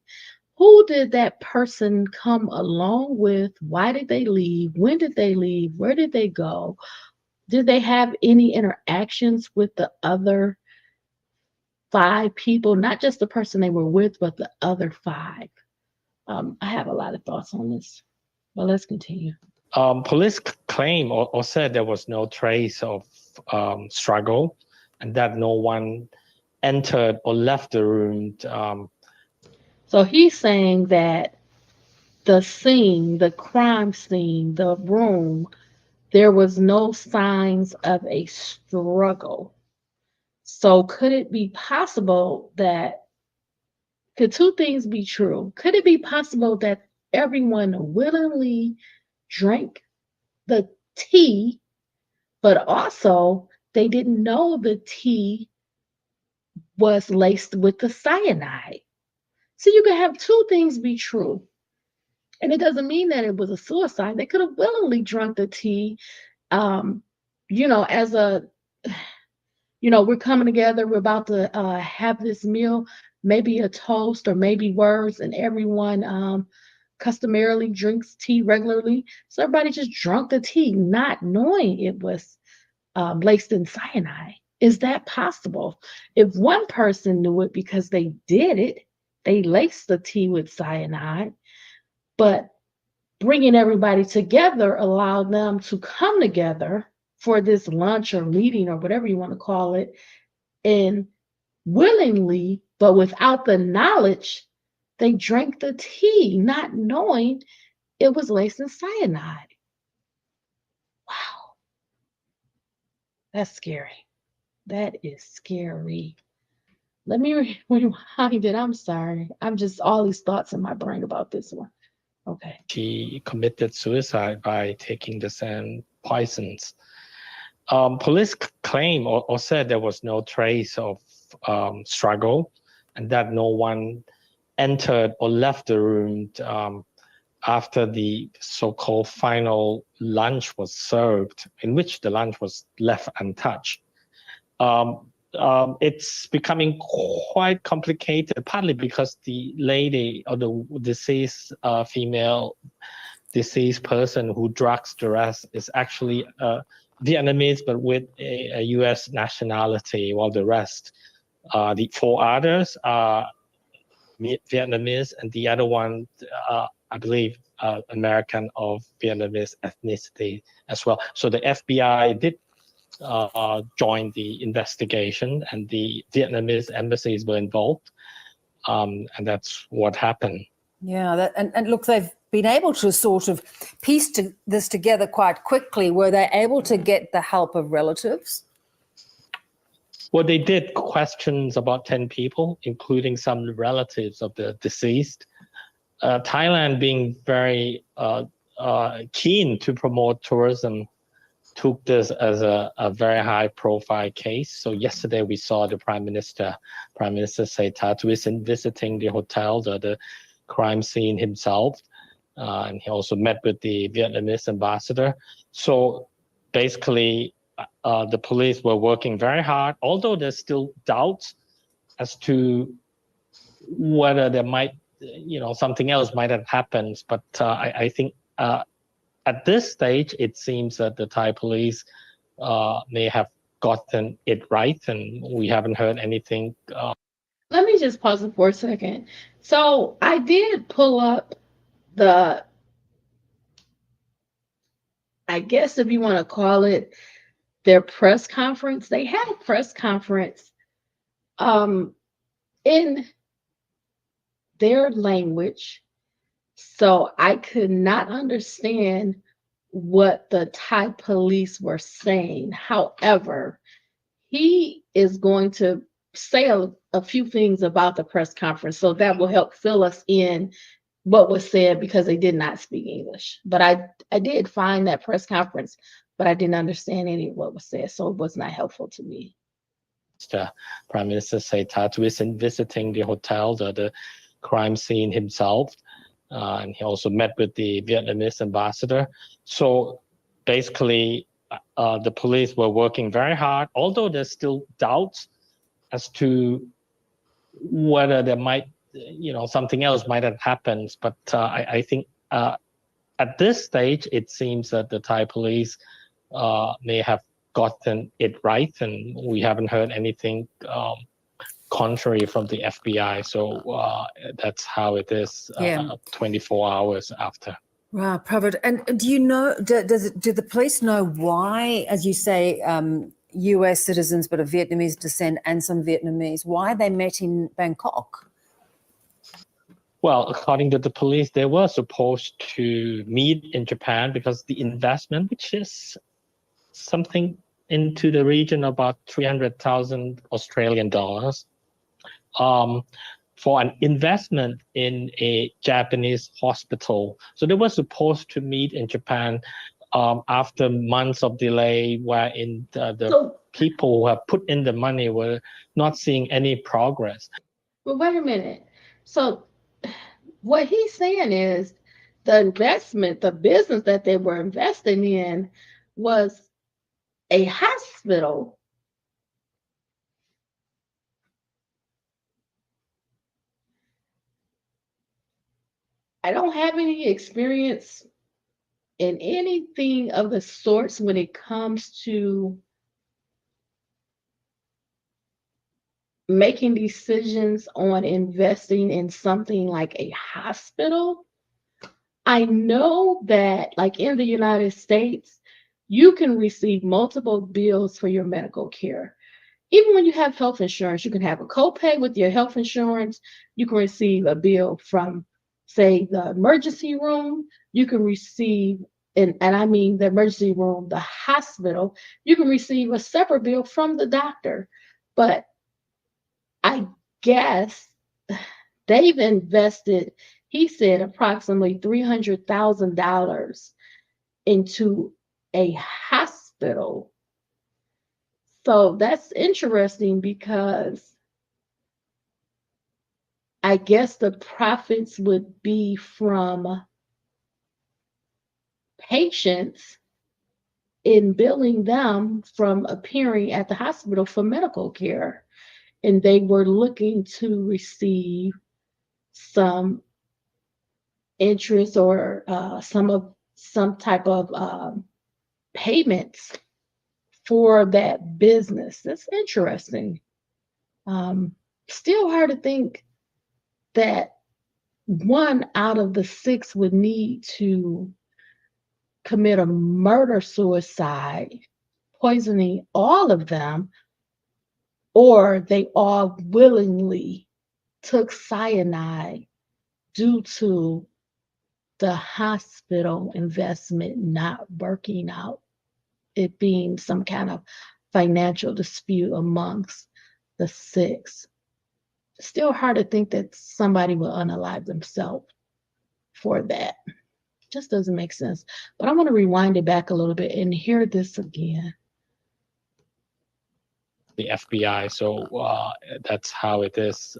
Who did that person come along with? Why did they leave? When did they leave? Where did they go? Did they have any interactions with the other 5 people? Not just the person they were with, but the other 5. I have a lot of thoughts on this, but let's continue. Police claim or said there was no trace of struggle and that no one entered or left the room. So he's saying that the scene, the crime scene, the room, there was no signs of a struggle. So could it be possible that, could 2 things be true? Could it be possible that everyone willingly drank the tea, but also they didn't know the tea was laced with the cyanide? So you can have 2 things be true. And it doesn't mean that it was a suicide. They could have willingly drunk the tea, as a, we're coming together, we're about to have this meal, maybe a toast or maybe words, and everyone customarily drinks tea regularly. So everybody just drank the tea, not knowing it was laced in cyanide. Is that possible? If one person knew it because they did it, they laced the tea with cyanide, but bringing everybody together allowed them to come together for this lunch or meeting or whatever you want to call it, and willingly, but without the knowledge, they drank the tea, not knowing it was laced in cyanide. Wow. That's scary. That is scary. Let me rewind it. I'm sorry. I'm just all these thoughts in my brain about this one. Okay. She committed suicide by taking the same poisons. Police claim or said there was no trace of struggle and that no one entered or left the room after the so-called final lunch was served, in which the lunch was left untouched. It's becoming quite complicated, partly because the lady or the deceased female deceased person who drugs the rest is actually Vietnamese, but with a U.S. nationality, while the rest, the four others are Vietnamese, and the other one, I believe, American of Vietnamese ethnicity as well. So the FBI did join the investigation, and the Vietnamese embassies were involved, and that's what happened. Yeah, and look, they've been able to sort of piece this together quite quickly. Were they able to get the help of relatives? Well, they did questions about 10 people, including some relatives of the deceased. Thailand, being very keen to promote tourism, took this as a very high-profile case. So yesterday we saw the Prime Minister Sethar visiting the hotel, the crime scene himself, and he also met with the Vietnamese ambassador. So basically, the police were working very hard, although there's still doubts as to whether there might, something else might have happened. But I think at this stage, it seems that the Thai police may have gotten it right, and we haven't heard anything. Let me just pause it for a second. So I did pull up the, I guess if you want to call it, their press conference. They had a press conference in their language, so I could not understand what the Thai police were saying. However, he is going to say a few things about the press conference, so that will help fill us in what was said, because they did not speak English. But I did find that press conference, but I didn't understand any of what was said, so it was not helpful to me. Prime Minister Sethar visiting the hotel, the crime scene himself, and he also met with the Vietnamese ambassador. So basically, the police were working very hard, although there's still doubts as to whether there might, something else might have happened. But I think at this stage, it seems that the Thai police may have gotten it right, and we haven't heard anything contrary from the FBI. So that's how it is 24 hours after. Wow, Pravit. And do you know, do the police know why, as you say, US citizens but of Vietnamese descent and some Vietnamese, why they met in Bangkok? Well, according to the police, they were supposed to meet in Japan because the investment, which is something into the region of about 300,000 Australian dollars, for an investment in a Japanese hospital. So they were supposed to meet in Japan after months of delay, wherein the people who have put in the money were not seeing any progress. Well, wait a minute. So what he's saying is the investment, the business that they were investing in was a hospital. I don't have any experience in anything of the sorts when it comes to making decisions on investing in something like a hospital. I know that, like in the United States, you can receive multiple bills for your medical care. Even when you have health insurance, you can have a copay with your health insurance. You can receive a bill from, say, the emergency room. You can receive, and I mean the emergency room, the hospital. You can receive a separate bill from the doctor. But I guess they've invested, he said, approximately $300,000 into a hospital. So that's interesting, because I guess the profits would be from patients in billing them from appearing at the hospital for medical care. And they were looking to receive some interest or some type of payments for that business. That's interesting. Still hard to think that one out of the six would need to commit a murder suicide, poisoning all of them, or they all willingly took cyanide due to the hospital investment not working out, it being some kind of financial dispute amongst the six. Still hard to think that somebody will unalive themselves for that. Just doesn't make sense. But I want to rewind it back a little bit and hear this again. The FBI. So that's how it is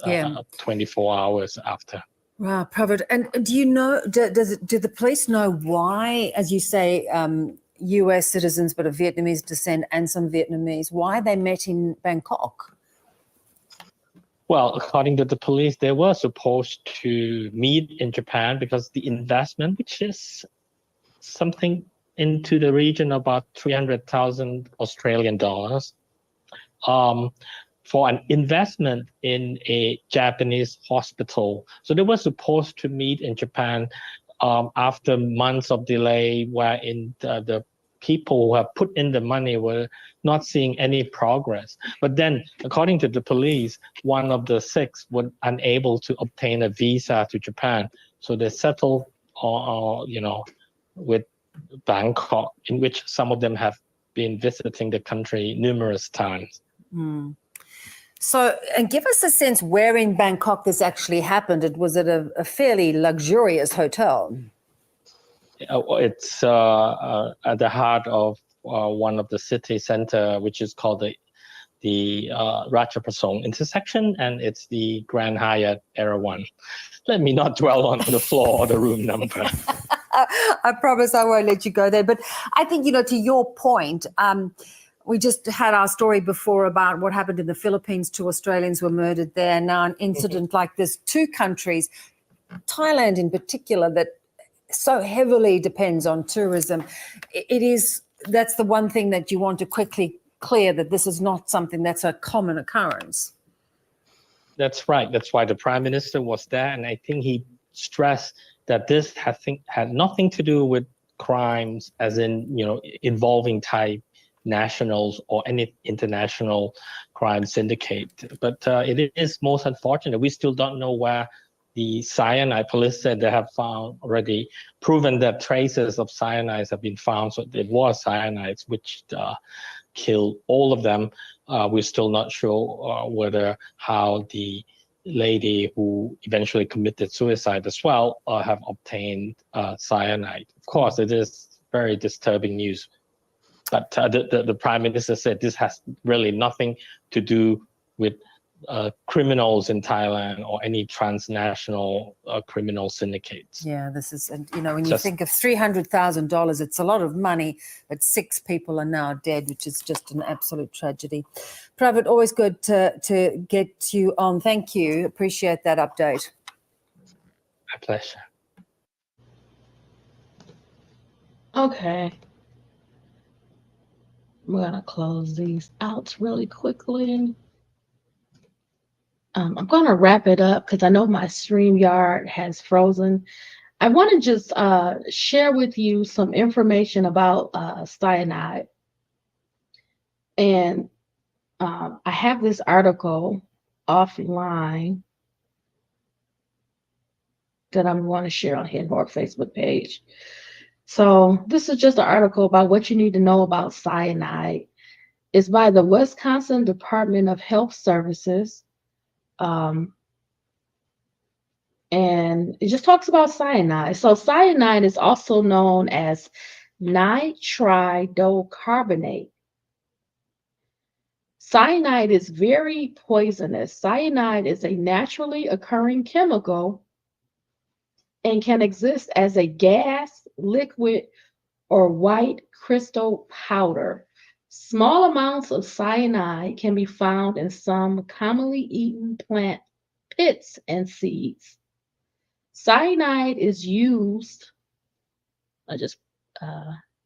24 hours after. Wow, Private. And do you know, do the police know why, as you say, US citizens but of Vietnamese descent and some Vietnamese, why they met in Bangkok? Well, according to the police, they were supposed to meet in Japan because the investment, which is something into the region of about 300,000 Australian dollars, for an investment in a Japanese hospital. So they were supposed to meet in Japan after months of delay, wherein the people who have put in the money were not seeing any progress. But then, according to the police, one of the six was unable to obtain a visa to Japan. So they settled, with Bangkok, in which some of them have been visiting the country numerous times. Mm. So, and give us a sense where in Bangkok this actually happened. Was it a fairly luxurious hotel? It's at the heart of one of the city center, which is called the Ratchaprasong intersection, and it's the Grand Hyatt Erawan. Let me not dwell on the floor or the room number. I promise I won't let you go there. But I think, to your point, we just had our story before about what happened in the Philippines. 2 Australians were murdered there. Now an incident like this, 2 countries, Thailand in particular, that so heavily depends on tourism. That's the one thing that you want to quickly clear, that this is not something that's a common occurrence. That's right. That's why the Prime Minister was there. And I think he stressed that this had nothing to do with crimes, as in, involving Thai nationals or any international crime syndicate. But it is most unfortunate. We still don't know where the cyanide. Police said they have already proven that traces of cyanides have been found. So it was cyanides which killed all of them. We're still not sure how the lady who eventually committed suicide as well have obtained cyanide. Of course, it is very disturbing news. But the Prime Minister said this has really nothing to do with criminals in Thailand or any transnational criminal syndicates. Yeah, this is, when you think of $300,000, it's a lot of money, but 6 people are now dead, which is just an absolute tragedy. Pravit, always good to get you on. Thank you. Appreciate that update. My pleasure. Okay. We're going to close these out really quickly. I'm going to wrap it up because I know my StreamYard has frozen. I want to just share with you some information about cyanide. And I have this article offline that I'm going to share on Hiddenhawk Facebook page. So this is just an article about what you need to know about cyanide. It's by the Wisconsin Department of Health Services. And it just talks about cyanide. So cyanide is also known as nitridocarbonate. Cyanide is very poisonous. Cyanide is a naturally occurring chemical and can exist as a gas, liquid, or white crystal powder. Small amounts of cyanide can be found in some commonly eaten plant pits and seeds. Cyanide is used, I just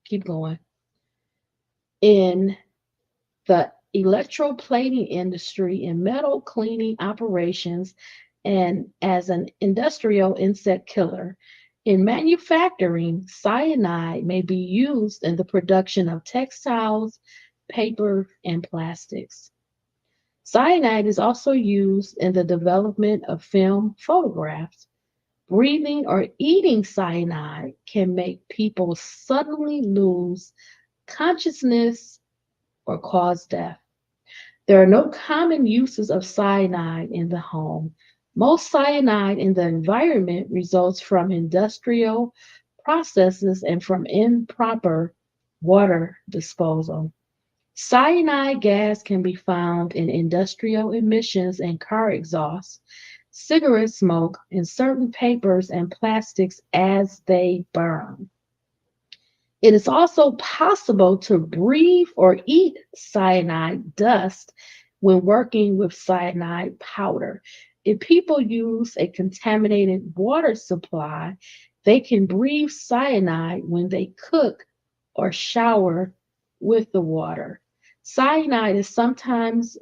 keep going, in the electroplating industry, in metal cleaning operations, and as an industrial insect killer. In manufacturing, cyanide may be used in the production of textiles, paper, and plastics. Cyanide is also used in the development of film photographs. Breathing or eating cyanide can make people suddenly lose consciousness or cause death. There are no common uses of cyanide in the home. Most cyanide in the environment results from industrial processes and from improper water disposal. Cyanide gas can be found in industrial emissions and car exhaust, cigarette smoke, and certain papers and plastics as they burn. It is also possible to breathe or eat cyanide dust when working with cyanide powder. If people use a contaminated water supply, they can breathe cyanide when they cook or shower with the water. Cyanide is sometimes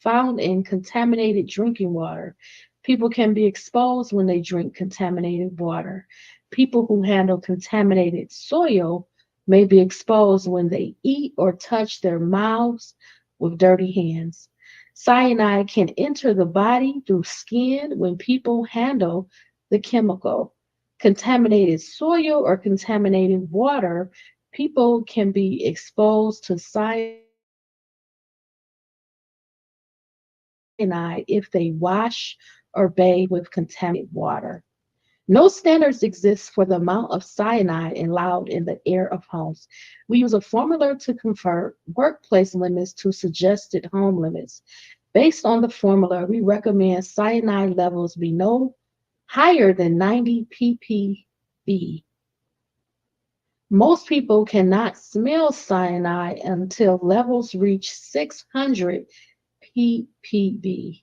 found in contaminated drinking water. People can be exposed when they drink contaminated water. People who handle contaminated soil may be exposed when they eat or touch their mouths with dirty hands. Cyanide can enter the body through skin when people handle the chemical. Contaminated soil or contaminated water, people can be exposed to cyanide if they wash or bathe with contaminated water. No standards exist for the amount of cyanide allowed in the air of homes. We use a formula to convert workplace limits to suggested home limits. Based on the formula, we recommend cyanide levels be no higher than 90 ppb. Most people cannot smell cyanide until levels reach 600 ppb.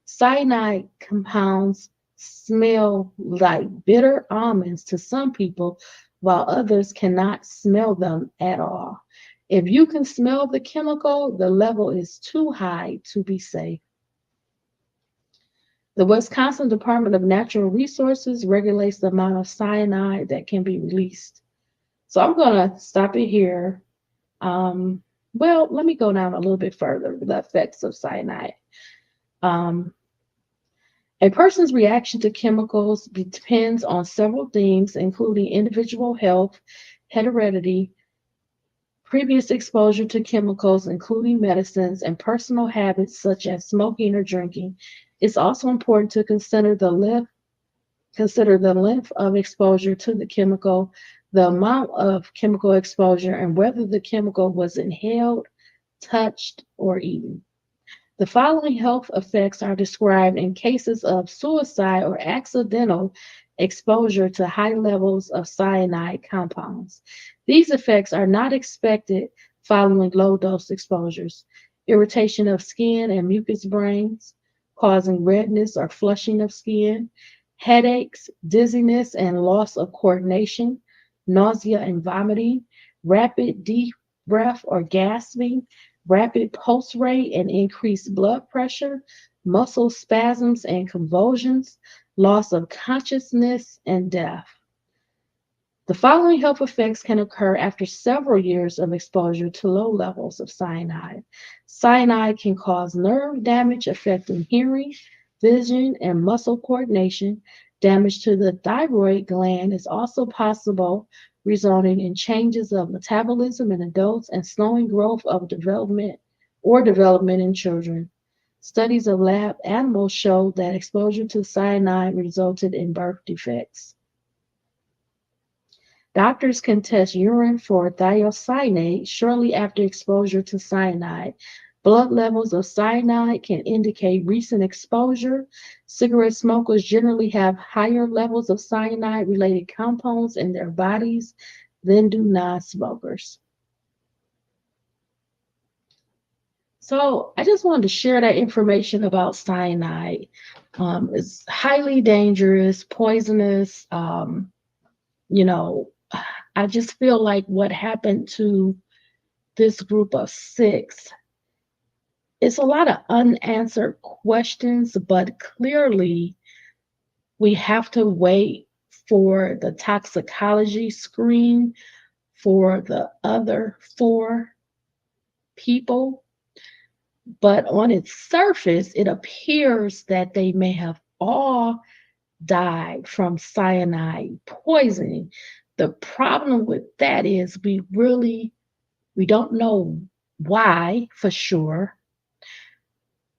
Cyanide compounds smell like bitter almonds to some people, while others cannot smell them at all. If you can smell the chemical, the level is too high to be safe. The Wisconsin Department of Natural Resources regulates the amount of cyanide that can be released. So I'm going to stop it here. Let me go down a little bit further, the effects of cyanide. A person's reaction to chemicals depends on several things, including individual health, heredity, previous exposure to chemicals, including medicines, and personal habits such as smoking or drinking. It's also important to consider the length of exposure to the chemical, the amount of chemical exposure, and whether the chemical was inhaled, touched, or eaten. The following health effects are described in cases of suicide or accidental exposure to high levels of cyanide compounds. These effects are not expected following low-dose exposures. Irritation of skin and mucous membranes, causing redness or flushing of skin, headaches, dizziness and loss of coordination, nausea and vomiting, rapid deep breath or gasping, rapid pulse rate and increased blood pressure, muscle spasms and convulsions, loss of consciousness, and death. The following health effects can occur after several years of exposure to low levels of cyanide. Cyanide can cause nerve damage affecting hearing, vision, and muscle coordination. Damage to the thyroid gland is also possible, resulting in changes of metabolism in adults and slowing growth of development in children. Studies of lab animals showed that exposure to cyanide resulted in birth defects. Doctors can test urine for thiocyanate shortly after exposure to cyanide. Blood levels of cyanide can indicate recent exposure. Cigarette smokers generally have higher levels of cyanide-related compounds in their bodies than do non-smokers. So I just wanted to share that information about cyanide. It's highly dangerous, poisonous. You know, I just feel like what happened to this group of 6, it's a lot of unanswered questions, but clearly we have to wait for the toxicology screen for the other 4 people. But on its surface, it appears that they may have all died from cyanide poisoning. The problem with that is we don't know why for sure.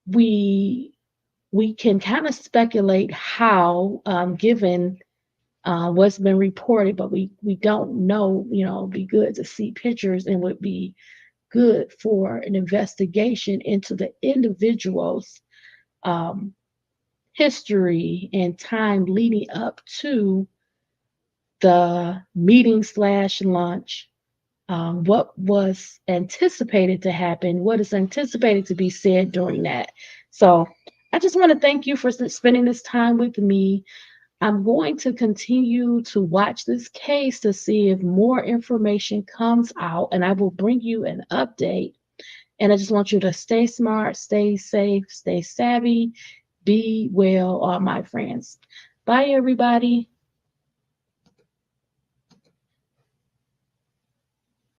We can kind of speculate how, given what's been reported, but we don't know. It'd be good to see pictures and would be good for an investigation into the individual's um, history and time leading up to the meeting slash lunch. What was anticipated to happen, what is anticipated to be said during that. So I just want to thank you for spending this time with me. I'm going to continue to watch this case to see if more information comes out, and I will bring you an update. And I just want you to stay smart, stay safe, stay savvy, be well, all my friends. Bye, everybody.